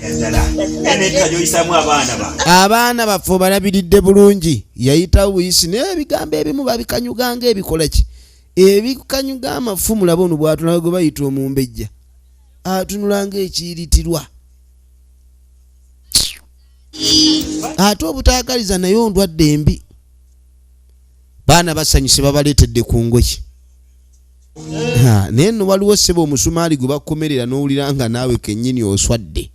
Abaana baffe obalabiridde bulungi. Yayitawo buyisi naye ebigambo ebimu babikanyuganga ebikola ki? Ebikanyuga amafu mulaba ono bw'atunula gwe bayita omumbejja. Atunulanga ekiyiritirwa. Ate obutaagaliza naye ondwadde embi. Baana basanyuse babaleetedde ku ngoye. Naye nno waliwo ssebo omusumaali gwe bakukomerera n'owulira nga naawe kennyini oswadde.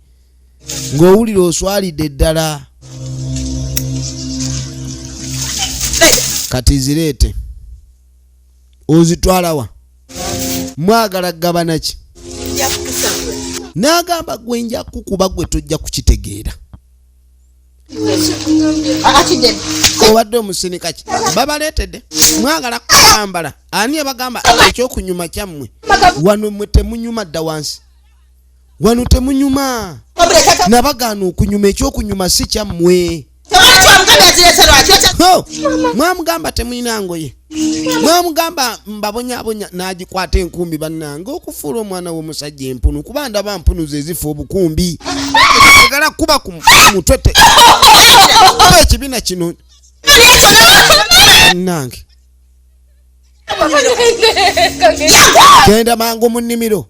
Ng'owulira oswalidde ddala. Kati zireete. Ozitwala wa? Mwagala gabana ki? N'agamba gwe nja kukuba gwe tojja kukitegeera. Obadde omusinika ki? Babaleetedde. Mwagala kwambala. Ani abagamba ekyokunyuma kyammwe? Wano mwe temunyuma dda wansi. Wano temunyuma. Nabagaana okunyuma ekyokunyuma si kyammwe. Mwamugamba temulina ngoye. Mwamugamba mbabonyabonya n'agikwata enkumbi bannange okufuula omwana w'omusajja empunu kuba ndaba mpunu ze zifa obukumbi. Agala kuba ku mutwe kuba ekibiina kino nange. Genda mangu mu nnimiro.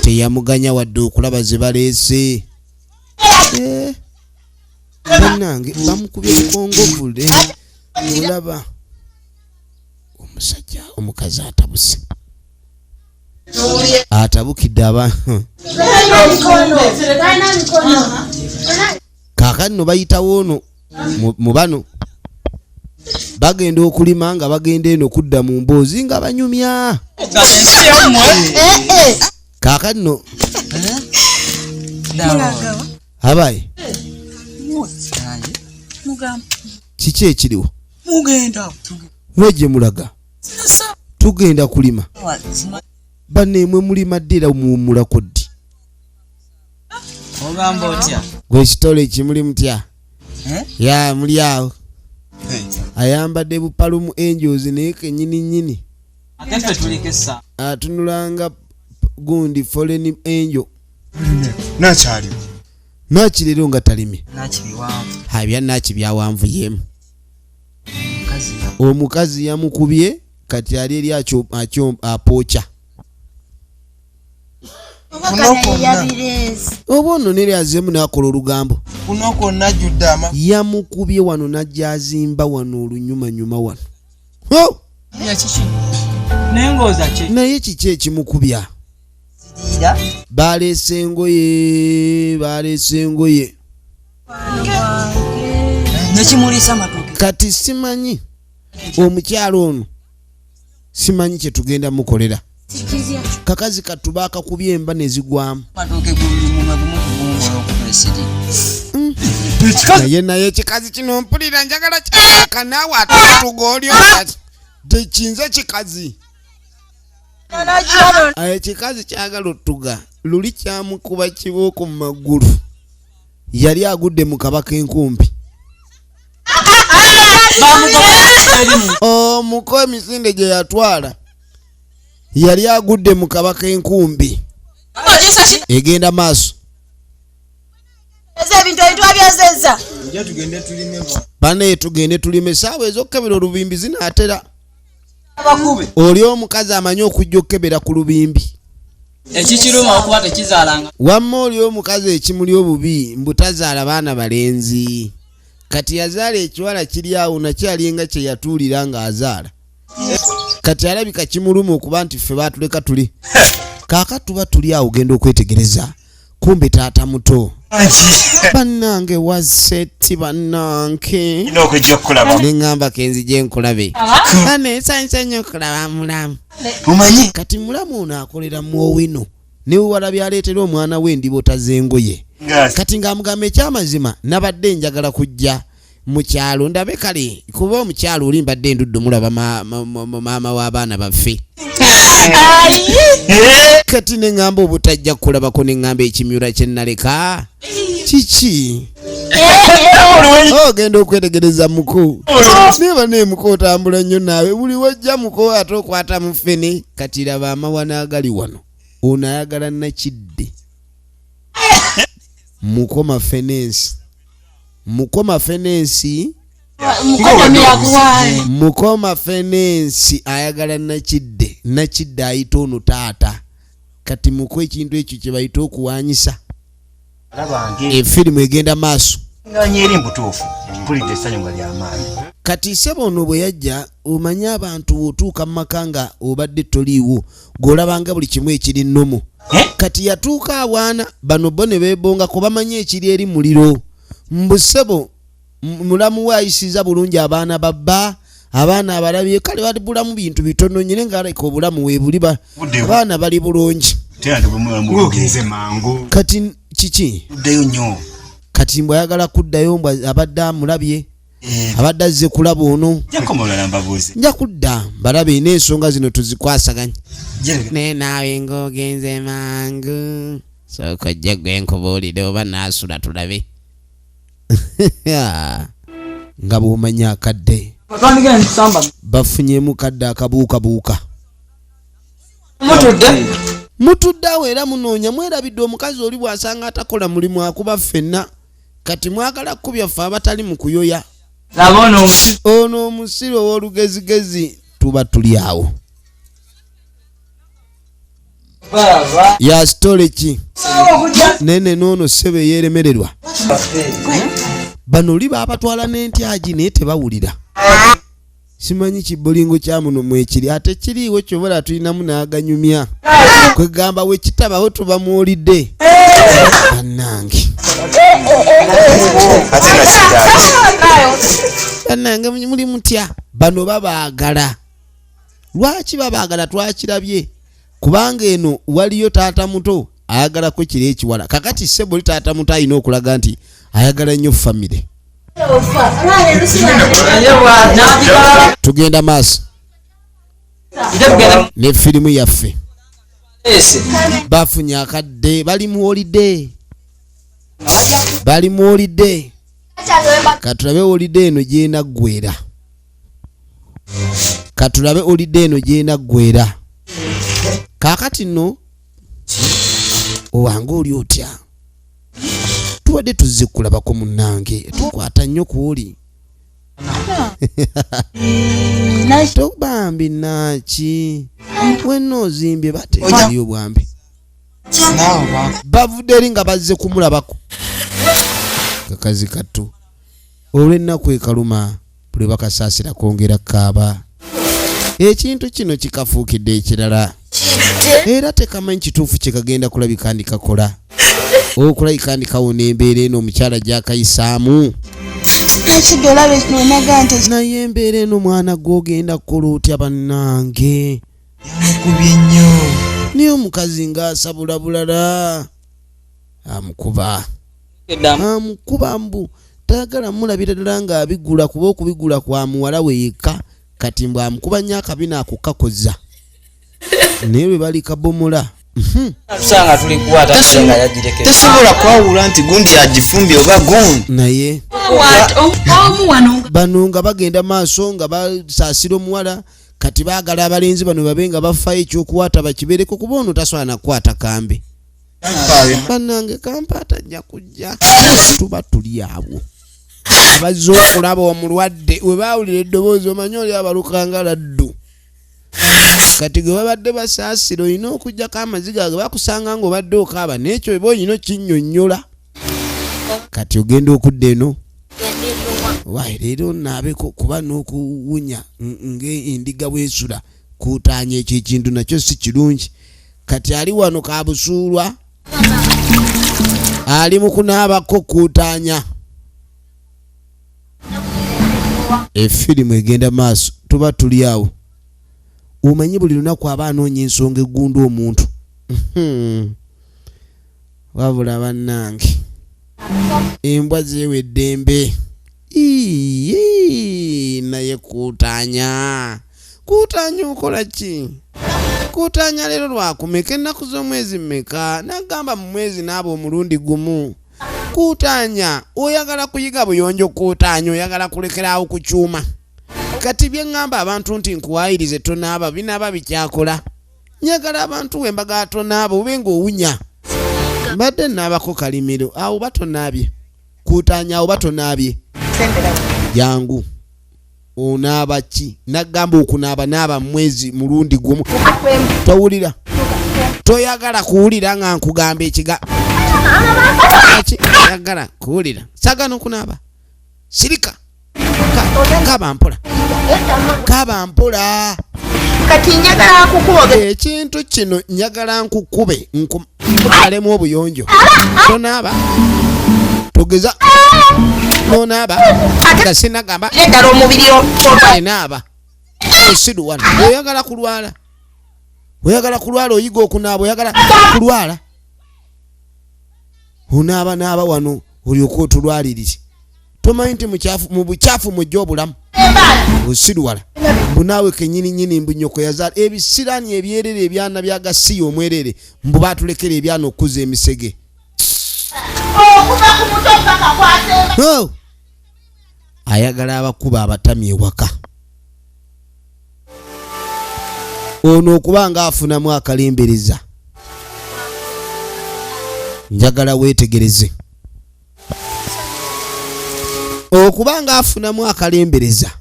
Teyamuganya wadde okulaba ze baleese. Bannange bamukubye ebikongovule. Olaba omusajja omukazi atabuse. Atabukidde abantu. Kaakati no bayitawo ono mu bano bagenda okulima nga bagenda eno kudda mu mboozi nga banyumya. Kaakati no abaye kiki ekiriwo? Wejje mulaga tugenda kulima. Banneemwe mulima ddira muwummulako ddi? Ogamba otya? Gwe kitole kimuli mutya? Ya muli awo. Ayambadde bupalumu angels naye kennyini nnyini ate ffe tulikesa atunulanga gundi foreign angel nakyaliwo nakirero nga talimye nakibiwanvu habya nakibyawanvu yemu mukazi omukazi yamukubye kati ali eri apooca oba ono neri azemu nakola olugambo kuno kwonna jjudde yamukubye wano najja azimba wano olunyumanyuma wano nengoza ki naye kiki ekimukubya baleese engoye nekimulisa matoke kati simanyi omukyalo ono simanyi kyetugenda mukolera kakazi katuba akakubye emba nezigwamu naye ekikazi kino mpulira njagala kyaka naawe atatuga olyo tekiyinza kikazi ekikazi kyagala otuga luli kyamukuba kibooko mu magulu yali agudde mu kabaka enkumbi omuko emisinde gye yatwala yali agudde mu kabaka enkumbi egenda maaso bane tugende tulime saawa ez'okukebera olubimbi zinaatera oli omukazi amanyi okujja okukebera ku lubimbi ekikiruma okuba tekizaalanga wamma oli omukazi ekimuli obubi mbutazaala baana balenzi kati yazaala ekiwala kiri awo nakyalinga kye yatuulira ng'azaala kati alabika kimuluma okuba nti ffe baatuleka tuli kaaka tuba tuli awo genda okwetegereza kumbe taata muto bannange waseti bannange neŋŋamba kenzije nkulabe aneesanyusa nnyo okulaba mulamu kati mulamu ono akolera muowino newe walabye aleetera omwana we endibota z'engoye kati ng'amugamba ekyamazima nabadde njagala kujja mu kyalo ndabe kale kuba omukyalo oli mbadde ndudde mulaba maama w'abaana baffe kati neŋŋamba obutajja kulabako neŋŋamba ekimyula kye nnaleka kiki ogenda okwetegereza muko niba nemuko otambula nnyo naawe buli wajja muko ate okwata mu ffene kati laba amawana agali wano ono ayagala nakidde mukoma fenensi ayagala nakidde ayita ono taata kati muko ekintu ekyo kye bayita okuwanyisa efirimu egenda maaso kati sebo ono bwe yajja omanye abantu otuuka mu maka nga obadde toliiwo g'olabanga buli kimu ekiri nnomo kati yatuuka awaana bano bo ne beebongako bamanye ekiri eri muliro mbusebo mulamu we ayisiza bulungi abaana babba abaana abalabye kale bali bulamu bintu bitono nyine ng'aleka obulamu weebuli abaana bali bulungi kati kiki kati mbw ayagala kuddayo mbw abadde amulabye abadde azze kulaba ono nja kudda balabe n'ensonga zino tuzikwasaganya naye naawe ng'ogenze mangu sooka ojja gwenkubuulire oba naasula tulabe nga bw'omanya akadde bafunyemu kadde akabuukabuuka mutudde awo era munoonya mwerabidde omukazi oli bw'asanga atakola mulimu akuba ffenna kati mwagala kkubya ffe abatali mu kuyoya ono omusiri ow'olugezigezi tuba tuli awo ya sitole ki nene noono ssebe yeeremererwa bano oli baabatwala n'entyagi naye tebawulira simanyi kibolingo kya muno mwekiri ate kiriiwo kyobala tulinamu n'aganyumya kwegamba we kitabawo tuba muwulidde bannange bannange muli mutya bano babaagala lwaki babaagala twakirabye kubanga eno waliyo taata muto ayagalako kiri ekiwala kakati ssebo oli taata muto alina okulaga nti ayagala nnyo famire tugenda maaso ne firimu yaffe bafunye akadde bali mu holide katulabe holide eno gyena ggwera katulabe olidde eno gyena ggwera kaakati nno owange oli otya tubadde tuzze kulabako munnange tukwata nnyo kuoli tobambi naki wenna ozimbye batealiyo bwambi bavudde eri nga bazze kumulabako kakazi kattu olw'ennaku ekaluma buli bakasaasira kwongera kaaba ekintu kino kikafuukidde ekirala era tekamanyi kituufu kyekagenda kulabika ndikakola okulabika ndikawona embeera eno omukyala gyakayisaamu naye embeera eno mwana gwogenda kukola otya bannange yamukubye nnyo niyo omukazi ng'asabula bulala amukuba mbu tayagala mulabira ddala ng'abigula kuba okubigula kwa muwala we yekka kati mbw amukuba nnyo akabina akukakoza naye lwe bali kabomola tesobola kwawula nti gundi yagifumbye oba gundi naye bano nga bagenda maaso nga basaasira omuwala kati baagala abalenzi bano babe nga bafayo ekyokuwaata bakibereko kuba ono tasobola nakukwata kambe bannange kampaata ajja kujja tuba tuli awo abazze okulaba omulwadde we baawulira eddoboozi omanyi oli abalukanga laddu kati gwe babadde basaasira olina okugjako amaziga ge bakusanga ng'obadde okaaba n'ekyo eba olina okinnyonnyola kati ogenda okudda eno wayi leero naabeko kuba n'okuwunya ng'endiga bwesula kuutaanya ekyo ekintu nakyo si kirungi kati ali wano kabusuulwa ali mu kunaabako kuutaanya efirimu egenda maaso tuba tuli awo omanyi buli lunaku aba anoonya ensonga eggunda omuntu wabula bannange embwa zeewedde embe naye kuutaanya okola ki kuutaanya leero lwakumeka ennaku z'omwezi mmeka nagamba mu mwezi naaba omulundi gumu kuutaanya oyagala kuyiga buyonjo kuutaanya oyagala kulekeraawo ku kyuma kati bye ngamba abantu nti nkuwaayirize tonaaba binaaba bikyakola nyagala abantu wembaga tonaaba ube ng'owunya mbadde naabako kalimiro awo batonaabye kuutaanya awo batonaabye jangu onaaba ki nagamba okunaaba naaba mwezi mulundi gumu towulira toyagala kuwulira nga nkugamba ekiga yagala kuwulira sagana okunaaba sirika kaba mpola kati njagala kukuba ekintu kino njagala nkukube nkumalemu obuyonjo tonaaba togeza nonaaba gasinagamba eddala omubiri naaba osiruwana oyagala kulwala oyiga okunaaba oyagala kulwala onaaba wano olyoka otulwalirire tomanyi nti mu bukyafu mujja obulamu osiruwala mbu naawe kenyininyini mbu nyoko yazaala ebisiraani ebyerere ebyana byagasiya omwerere mbu batulekera ebyana okuza emisege ayagala abakuba abatami ewaka ono okuba nga afunamu akalembereza njagala weetegereze okuba nga afunamu akalembereza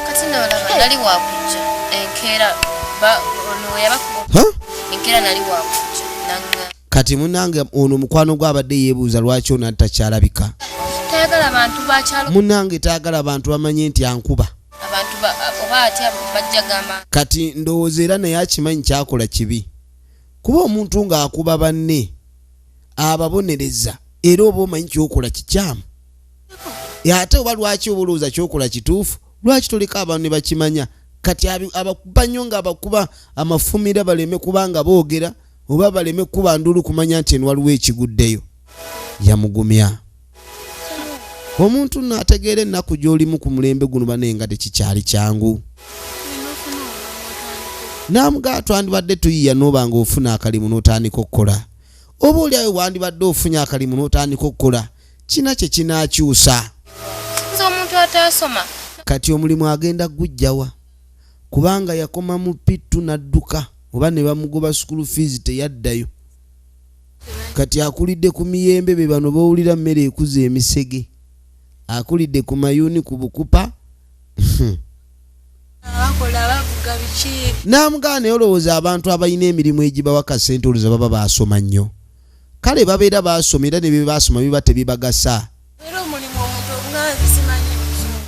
kati ndabala nali wakujja enkeera ono yabakuba enkeera nali wakujja nanga kati munange ono mukwano gwabadde yeebuuza lwaki ono atakyalabika tayagala abantu bakyalo munange tayagala abantu bamanye nti ankuba abantu oba atya bajja gamba kati ndowooza era naye akimanyi kyakola kibi kuba omuntu ng'akuba banne ababonereza era oba omanyi kyokola kikyamu ate oba lwaki oba olowooza kyokola kituufu lwaki toleka abantu ne bakimanya kati abakuba nnyo nga abakuba amafumira baleme kuba nga boogera oba baleme kuba ndulu kumanya nti eno waliwo ekiguddeyo yamugumya omuntu n'ategeera ennaku gy'olimu ku mulembe guno bane nga tekikyali kyangu namugaa twandibadde tuyiya n'oba nga ofuna akalimu n'otandika okukola oba oli awe wandibadde ofunye akalimu n'otandika okukola kina kye kinaakyusa omuntu atasoma kati omulimu agenda gujjawa kubanga yakoma mu pittu n'adduka oba ne bamugoba school fees teyaddayo. Kati akulidde ku miyembe be bano bawulira mmere ekuza emisege. Akulidde ku mayuni ku bukupa. Namugane olowooza abantu abalina emirimu egibawa kasente olowooza baba baasoma nnyo. Kale babeera baasoma era ne bye baasoma biba tebibagasa.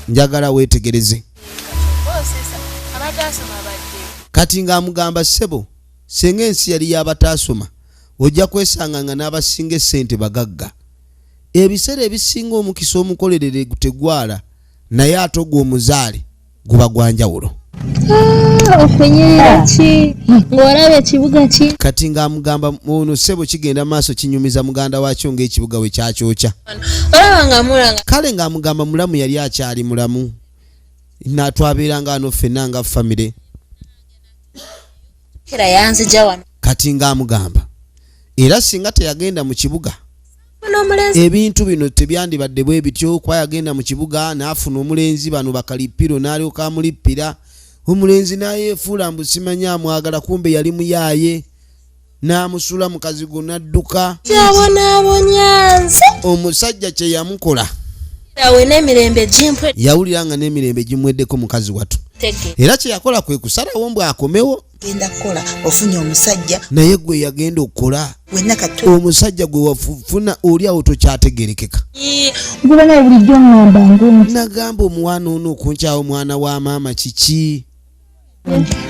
Njagala weetegereze. Kati ng'amugamba ssebo senga ensi yali y'abataasoma ojja kwesanga nga n'abasinga essente bagagga. Ebiseera ebisinga omukisa omukolerere tegwala naye ate ogwo omuzaale guba gwa njawulo. Okunyirira ki ng'olaba ekibuga ki. Kati ng'amugamba ono ssebo kigenda maaso kinyumiza muganda waakyo ng'ekibuga we kyakyokya. Kale ng'amugamba mulamu yali akyali mulamu. Natwabeeranga ano ffenna nga famire. Kati ng'amugamba era singa teyagenda mu kibuga ebintu bino tebyandibadde bwe bityo. Kwa yagenda mu kibuga n'afuna omulenzi bano bakalipiro n'alyoka amulippira. Omulenzi n'ayeefuula mbu simanya amwagala kumbe yali muyaaye n'amusula mukazi go n'adduka. Omusajja kye yamukola yawulira nga n'emirembe gimweddeko mukazi watu. Era kye yakola kwe kusalawo mbw akomewo. Genda kukola ofunye omusajja naye gwe yagenda okukola omusajja gwe wafuna oli awo tokyategerekeka. gubana bulijjo ngamba ngunti nagamba omwana ono okunkyawo omwana wa maama kiki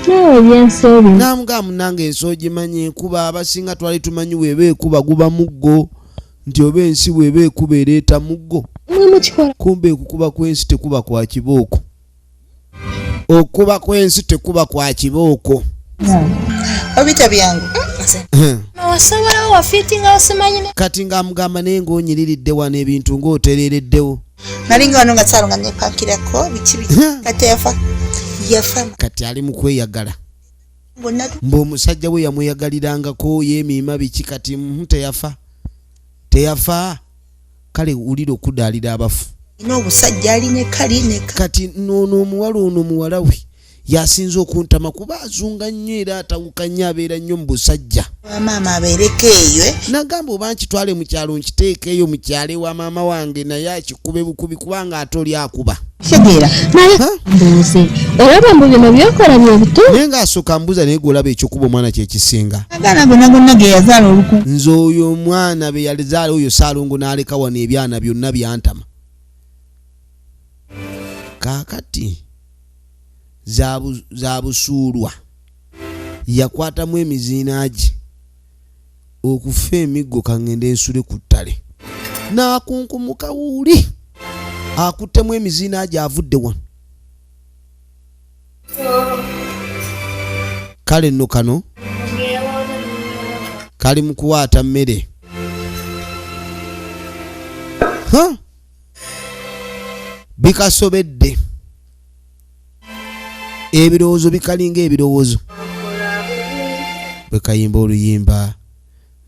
nawe byensobi namugamba nange ensoogi manyi enkuba abasinga twali tumanyi weeba ekuba guba muggo nti oba ensi weeba ekuba ereeta muggo kumbe okukuba kw'ensi tekuba kwa kibooko. Okuba kw'ensi tekuba kwa kibooko. obita byangu wasobola wafitinga osimanyi. Kati ng'amugamba naye ng'onyiriridde wano ebintu ng'oterereddewo. nalinga wano nga kyalo nga nepakirako biki kati yafa. Kati ali mu kweyagala. Mb'omusajja we yamweyagalirangako yeemiima biki kati teyafa. Kale wulira okudaalira abafu. N'obusajja aline kali kati nono omuwala ono muwala we yasinza okuntama kuba azunga nnyo era atawuka nnyo abeera nnyo mu busajja. maama abeereko eyo nagamba oba nkitwale mu kyalo nkiteeka eyo mu kyalo ewa maama wange naye akikube bukubi kubanga ate oli akuba. Segera mbuuze olaba mbu bino byokola byebitu naye ng'asooka mbuuza naye gw'olaba ekyokuba omwana kyekisinga. agaana gonna ge yazaala oluku. Nze oyo omwana be yazaala oyo Saalongo n'aleka wano ebyana byonna byantama. Kaakati za busuulwa yakwatamu emiziinaagi okufa emiggo kangende ensule ku ttale n'akunkumuka wuuli akuttemu emiziinaagi avudde wano. Kale nno kano kali mu kuwaata mmere. Bikasobedde ebirowoozo bikalinga ebirowoozo bwekayimba oluyimba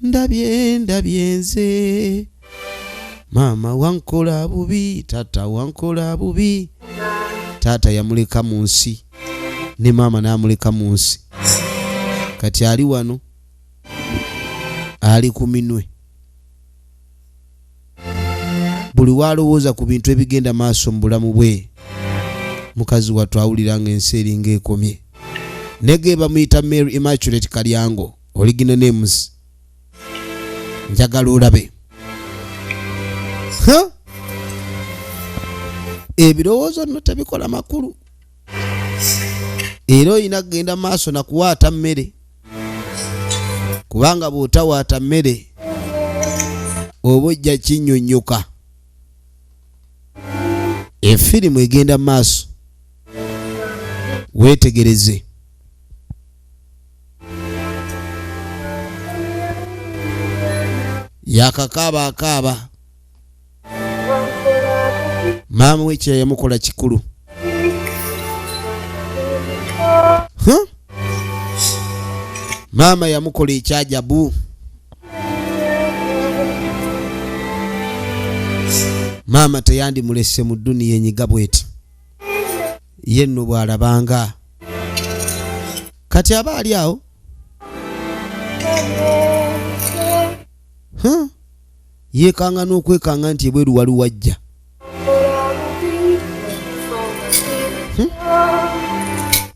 ndabye nze maama wankola bubi taata wankola bubi. Taata yamuleka mu nsi ne maama n'amuleka mu nsi. Kati ali wano ali ku minwe. Buli walowooza ku bintu ebigenda maaso mu bulamu bwe mukazi wattu awulira nga ensi eringa ekomye. Nege bamuyita Mary Immaculate Kalyango original names. Njagala olabe ebirowoozo nno tebikola makulu era oyina kugenda maaso na kuwaata mmere kubanga bw'otawaata mmere oba ojja kinnyonnyoka. Efirimu egenda maaso weetegereze. Yakakaaba akaaba maama we kye yamukola kikulu. Maama yamukola ekyajabu. Maama teyandimulese mu dduniya enyiga bweti ye nno bw'alabanga kati aba ali awo yeekanga n'okwekanga nti ebweru wali wajja.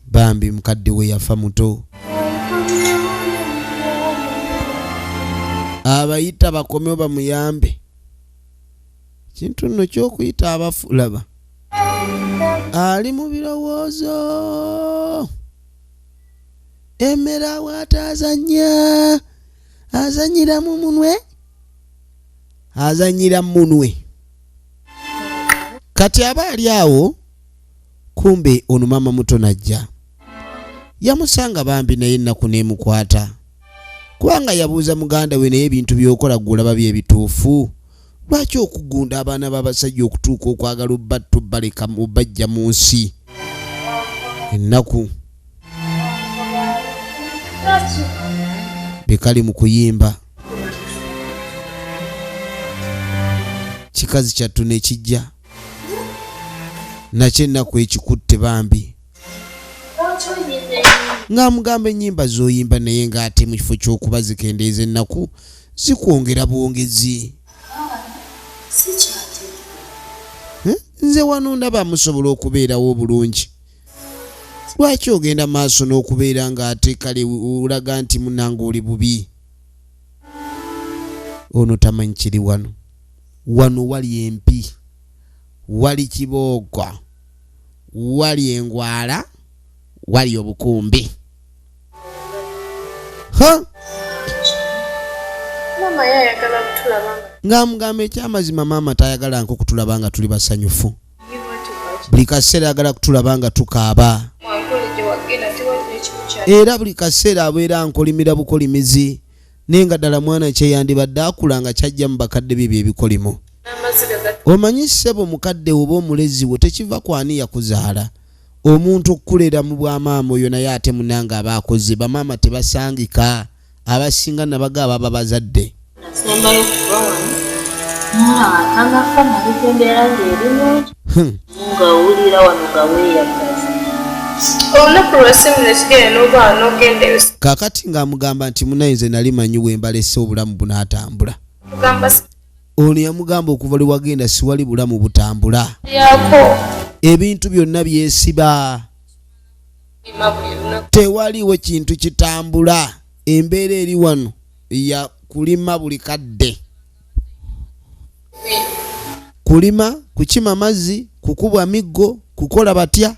Bambi mukadde we yafa muto. Abayita bakomeo bamuyambe. Kintu nno ky'okuyita abafu laba. Ali mu birowoozo. Emmera bw'ataazannya. Azannyira mu munwe. Azannyira munwe. Kati aba ali awo, kumbe ono mama muto najja. Yamusanga Bambi naye ennaku n'emukwata. Kubanga yabuuza muganda we naye ebintu by'okola gulaba by'ebituufu. Lwaki okugunda abaana b'abasajja okutuuka okwagala obbattu baleka bajja mu nsi? Ennaku bekali mu kuyimba. Kikazi kyattu n'ekijja. Nakyo ennaku ekikutte Bambi. Ng'amugamba ennyimba z'oyimba naye ng'ate mu kifo ky'okuba zikendeeza ennaku zikwongera bwongezi. Nze wano ndaba musobola okubeerawo obulungi. Lwaki ogenda maaso n'okubeera ng'ate kale olaga nti munnange oli bubi? Ono tamanyi kiri wano. Wano wali empi, wali kiboogwa, wali engwala, wali obukumbi. Mama yayagala kutulaba. Ng'amugamba ekyamazima maama tayagala nko kutulaba nga tuli basanyufu. Buli kaseera ayagala kutulaba nga tukaaba. Era buli kaseera abeera nkolimira bukolimizi. Nenga ddala mwana kye yandibadde akula nga kyajja mu bakadde bye ebikolimo. Omanyi ssebo mukadde oba omulezi wo tekiva kwani yakuzaala. Omuntu okukulera mu bwamaama oyo naye ate munanga aba akoze. Bamaama tebasangika. Abasinga nabaga baba bazadde. Kakati ng'amugamba nti munayinze nali manyi wembalese obulamu bunaatambula. Ono yamugamba okuva lwe wagenda siwali bulamu butambula. Ebintu byonna byesiba. Tewaliwo kintu kitambula. Embeera eri wano ya kulima buli kadde. Kulima, kukima mazzi, kukubwa miggo, kukola batya.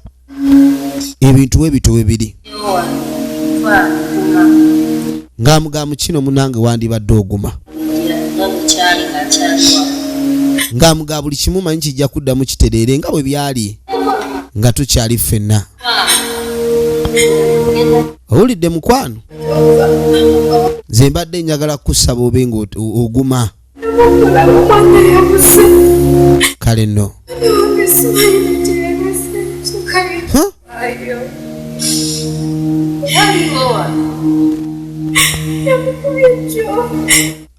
Ebintu we bitowe biri. Ng'amugamba kino munange wandibadde oguma. Ng'amugamba buli kimu manyi kijja kuddamu kitereere nga bwe byali. Nga tukyali ffenna. Owulidde mukwano? Nze mbadde njagala kukusaba obe nga oguma. Kale nno.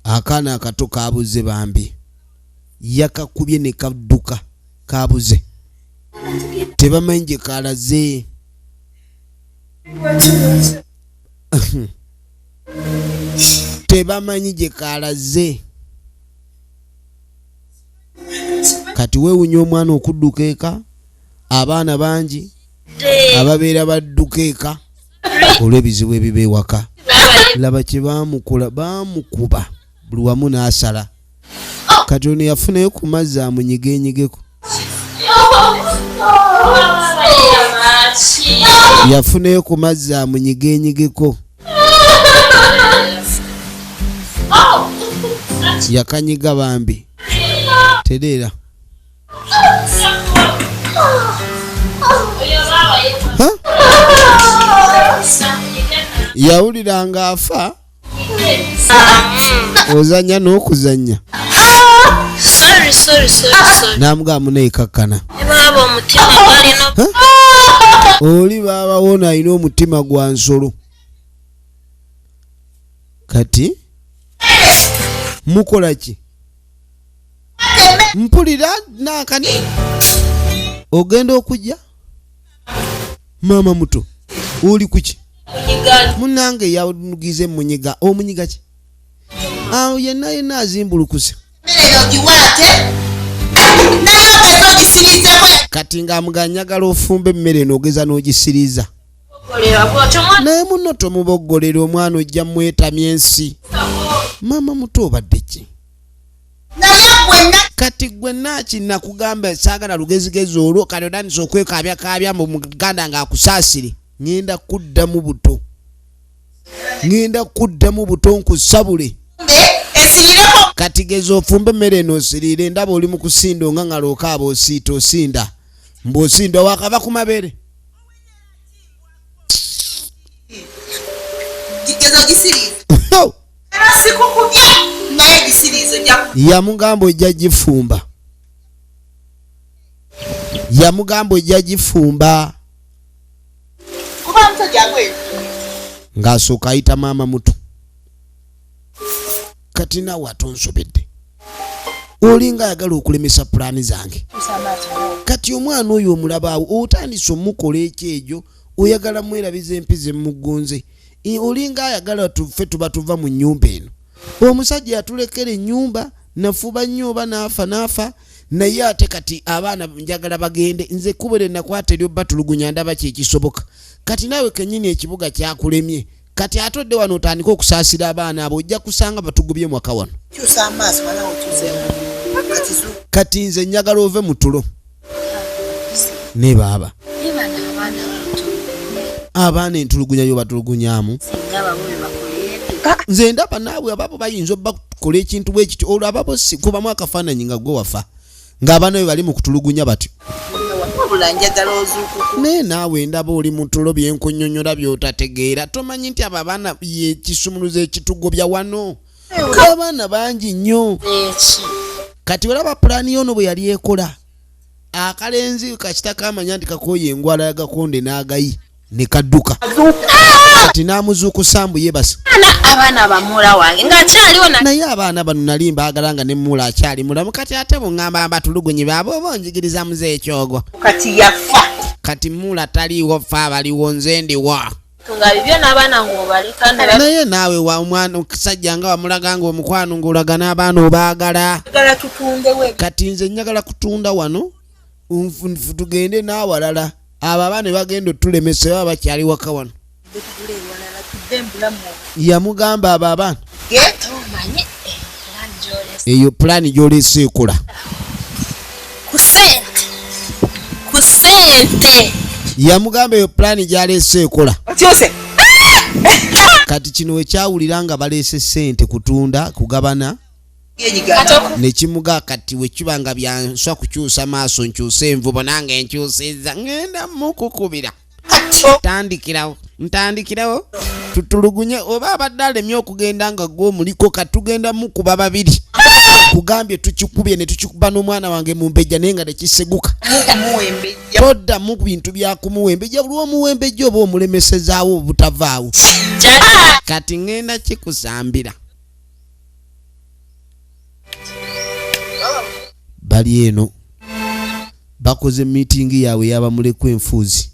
Akaana akato kabuze Bambi. Yakakubye ne kadduka kabuze. Tebamanyi gye kalaze. Tebamanyi gye kalaze. Kati weewunya omwana okudduka eka. Abaana bangi ababeera badduka eka olw'ebizibu ebiba ewaka. Laba kye baamukola, baamukuba buli wamu n'asala. Kati ono yafunayo ku mazzi amunyigenyigeko. Yafunayo ku mazzi amunyigenyigeko. Yakanyiga Bambi. Tereera. Yawulira nga afa. Ozanya n'okuzanya. Sorry. Namugamba neekakkana. Baba omutima balina. Oli baba wona alina omutima gwa nsolo. Kati mukola ki? Mpulira nakani. Ogenda okujja? Mama muto. Oli kuki? munange yanugize munyiga omunyiga ki awo yenna azimbulukuse kati ng'amuganyagala ofumba emmere eno ogeza n'ogisiriza naye muno tomuboggolera omwana ojja mwetamya ensi maama muto obadde ki kati gwe naaki nakugamba saagala lugezigezi olwo kati otandisa okwekabyakabya mu muganda ng'akusaasire ngenda kuddamu buto nkusabule kati geza ofumba emmere eno osiriire ndaba oli mu kusinda ongaŋŋala okaaba osiita osinda mbw'osinda wakava ku mabeere yamugamba ojja gifumba ng'asooka ayita maama muto kati naawe atonsobedde olinga ayagala okulemesa pulaani zange kati omwana oyo omulabaawo otandise omukola ekyejo oyagala mwerabiza empize mugunze olinga ayagala tuffe tuba tuva mu nnyumba eno omusajja yatulekera ennyumba nafuba nnyo oba naafa naye ate kati abaana njagala bagende nze ekkubo lye nakwata eryobbatulugunya ndaba kyekisoboka kati naawe kennyini ekibuga kyakulemye kati atodde wano otandika okusaasira abaana abo ojja kusanga batugubye mwaka wano kati nze njagala ove mu tulo ne baaba abaana entulugunya yo batulugunyamu nze ndaba naawe abaabo bayinza obakola ekintu bwe kityo olwo abaabo kubamu akafaananyi nga gwe wafa ng'abaana be bali mu kutulugunya batyo naye naawe ndaba oli mu tulo byenkunnyonnyola by'otategeera tomanyi nti abo abaana yekisumuluzo ekitugobya wano abaana bangi nnyo kati olaba pulaani yono bwe yali ekola akalenzi kakita kamanya nti kakooye engwala yagakonde n'agayi ne kadduka kati n'amuzuukusa mbu yebasa abaana bamula wange ng'akyaliwo naye abaana bano nali mbaagala nga ne mula akyali mulamu kati ate buŋŋamba batulugunyi baabwe oba onjigiriza muze ekyogo kati yafa kati mula taliiwo ffe abaliwo nze ndiwa nga bibyo n'abaana ng'obaleka naye naawe wa omwana omusajja nga wamulaga nga omukwano ng'olaga n'abaana obaagala kati nze njagala kutunda wano tugende n'awalala abo abaana bagenda otulemesa baba bakyali waka wano yamugamba abo abaana eyo pulaani gy'oleese ekola ku ssente yamugamba eyo pulaani gy'aleese ekola kati kino wekyawulira nga baleese ssente kutunda kugabana nekimuga kati wekiba nga byanswa kukyusa maaso nkyusa envubo nange nkyusiza ngenda mukukubira ntandikirawo tutulugunye oba abadde alemye okugenda nga gw'omuliko katugenda mukuba babiri kugambye tukikubye ne tukikuba n'omwana wange mu mbejja naye nga tekiseguka toddamu bintu byakumuwembejja buli omuwembejja oba omulemesezaawo obutavaawo kati ngenda kikusambira bali eno bakoze miitingi yaabwe yaba mulekwa enfuuzi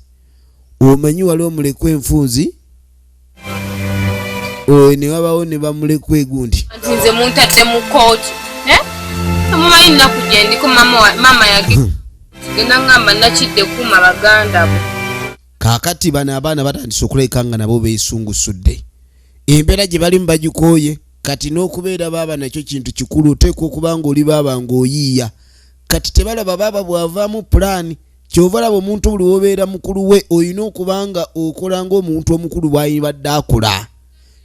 omanyi wali omulekwa enfuuzi ne wabawo ne bamulekwa egundi nze muntadde mu kooti mumanyi nnaku gye ndiko maama yage genda ngamba nakidde kuuma baganda bo kaakati bano abaana batandise okulabika nga nabo beesungusudde embeera gye balimu bagikooye kati n'okubeera baaba nakyo kintu kikulu oteeka okuba ng'oli baaba ng'oyiiya kati tebalaba baaba bw'avaamu pulaani kyova laba omuntu buli wobeera mukulu we olina okuba nga okola ng'omuntu omukulu bw'ayibadde akola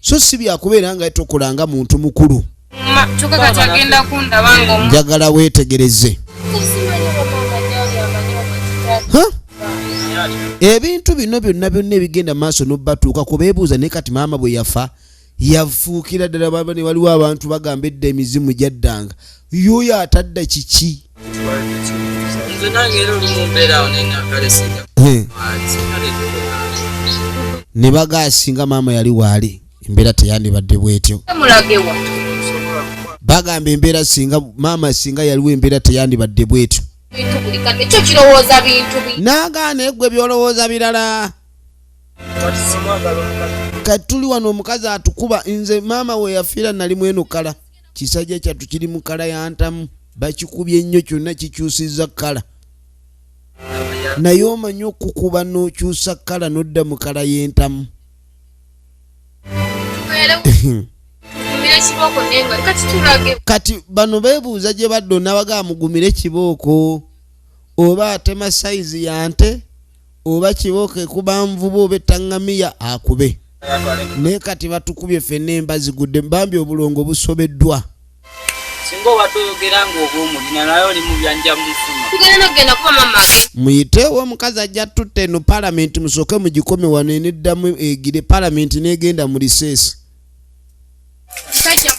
so si byakubeera nga tokola nga muntu mukulu njagala weetegereze ebintu bino byonna ebigenda maaso n'obbatuuka kubeebuuza naye kati maama bwe yafa yafuukira ddala baba ne waliwo abantu bagamba edda emizimu gyaddanga yoyo atadda kiki ne bagaasinga maama yali waali embeera teyandibadde bwetyo bagamba embeera singa maama singa yaliwo embeera teyandibadde bwetyo n'agaana egwe byolowooza birala katuli wano omukazi atukuba nze maama we yafiira nali mweno kala kisajja kyattu kiri mu kala ya ntamu bakikubye ennyo kyonna kikyusizza kala naye omanyi okukuba n'okyusa kala n'odda mu kala y'entamu kati bano beebuuza gye badde onabaga amugumire kibooko oba atema sayizi ya nte oba kibooko ekuba nvuba oba ettaŋŋamiya akube naye kati batukubye ffenna emba zigudde mbambi obulongo busobeddwa singa oba toyogera ng'oba omulina naye oli mu byanja mufuna tugenda nogenda kuba mama muyiteewo omukazi ajja tutte eno palamenti musooke mugikome wano eneddamu egire palamenti n'egenda mu liseesi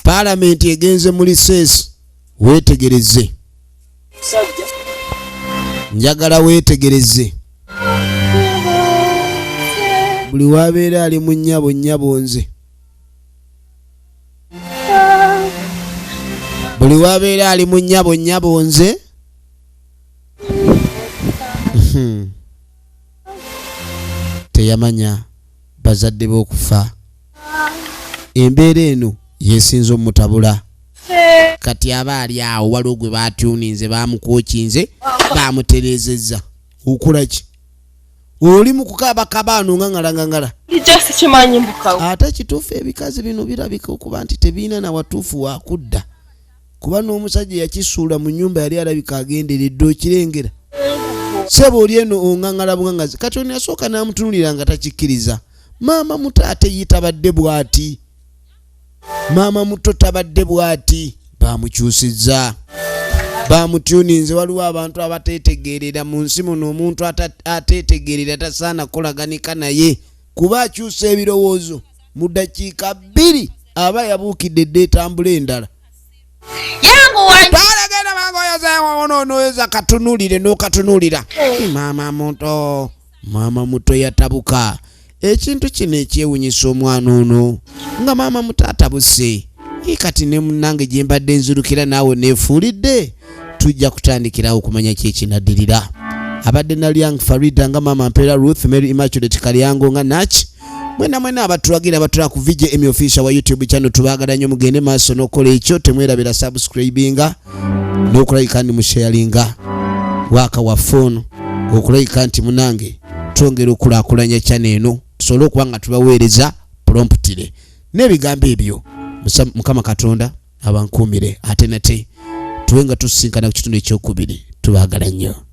palamenti egenze mu liseesi weetegereze njagala weetegereze buli wabeera ali mu nnyabo nze buli wabeera ali mu nnyabo nze teyamanya bazadde b'okufa embeera eno yesinza omutabula kati aba ali awo waliwo gwe batyuninze bamukwokinze bamuterezezza okulaki oli mu kukaabakaba ano ngangala ate kituufu ebikazi bino birabika okuba nti tebiina na watuufu wakudda kuba n'omusajja yakisuula mu nnyumba yali alabika agenderedde okirengera sebo oli eno ongangala bugangazi kati ono yasooka n'amutunulira nga takikkiriza maama muto ate yitabadde bw'ati maama muto tabadde bw'ati bamukyusizza bamutyuninze waliwo abantu abateetegeerera mu nsi muno omuntu ateetegeerera tasaana kolaganika naye kuba akyusa ebirowoozo mu ddakiika 2 aba yabuukidde dde etambula endala talagenda bangoyoza katunulire n'okatunulira maama muto yatabuka ekintu kino ekyewunyisa omwana ono nga maama muto atabuse kati ne munnange gye mbadde nzirukira naawe neefuulidde tujja kutandikirawo okumanya kyekinaddirira abadde nalyang farida nga maama mpeera ruth mary immaculate kalyango nga nachi mwena abatulagira abatula ku VJ Emmy official wa YouTube channel tubaagala nnyo mugende maaso n'okola ekyo temwerabira subscribinga n'okulayika ndi musharinga waka wa phone okulayika nti munange twongera okulaakulanya channel eno tusobole okuba nga tubaweereza promptly n'ebigambo ebyo mukama katonda abankuumire ate nate tuwenga tusinkana ku kitundu ekyokubiri tubaagala nnyo.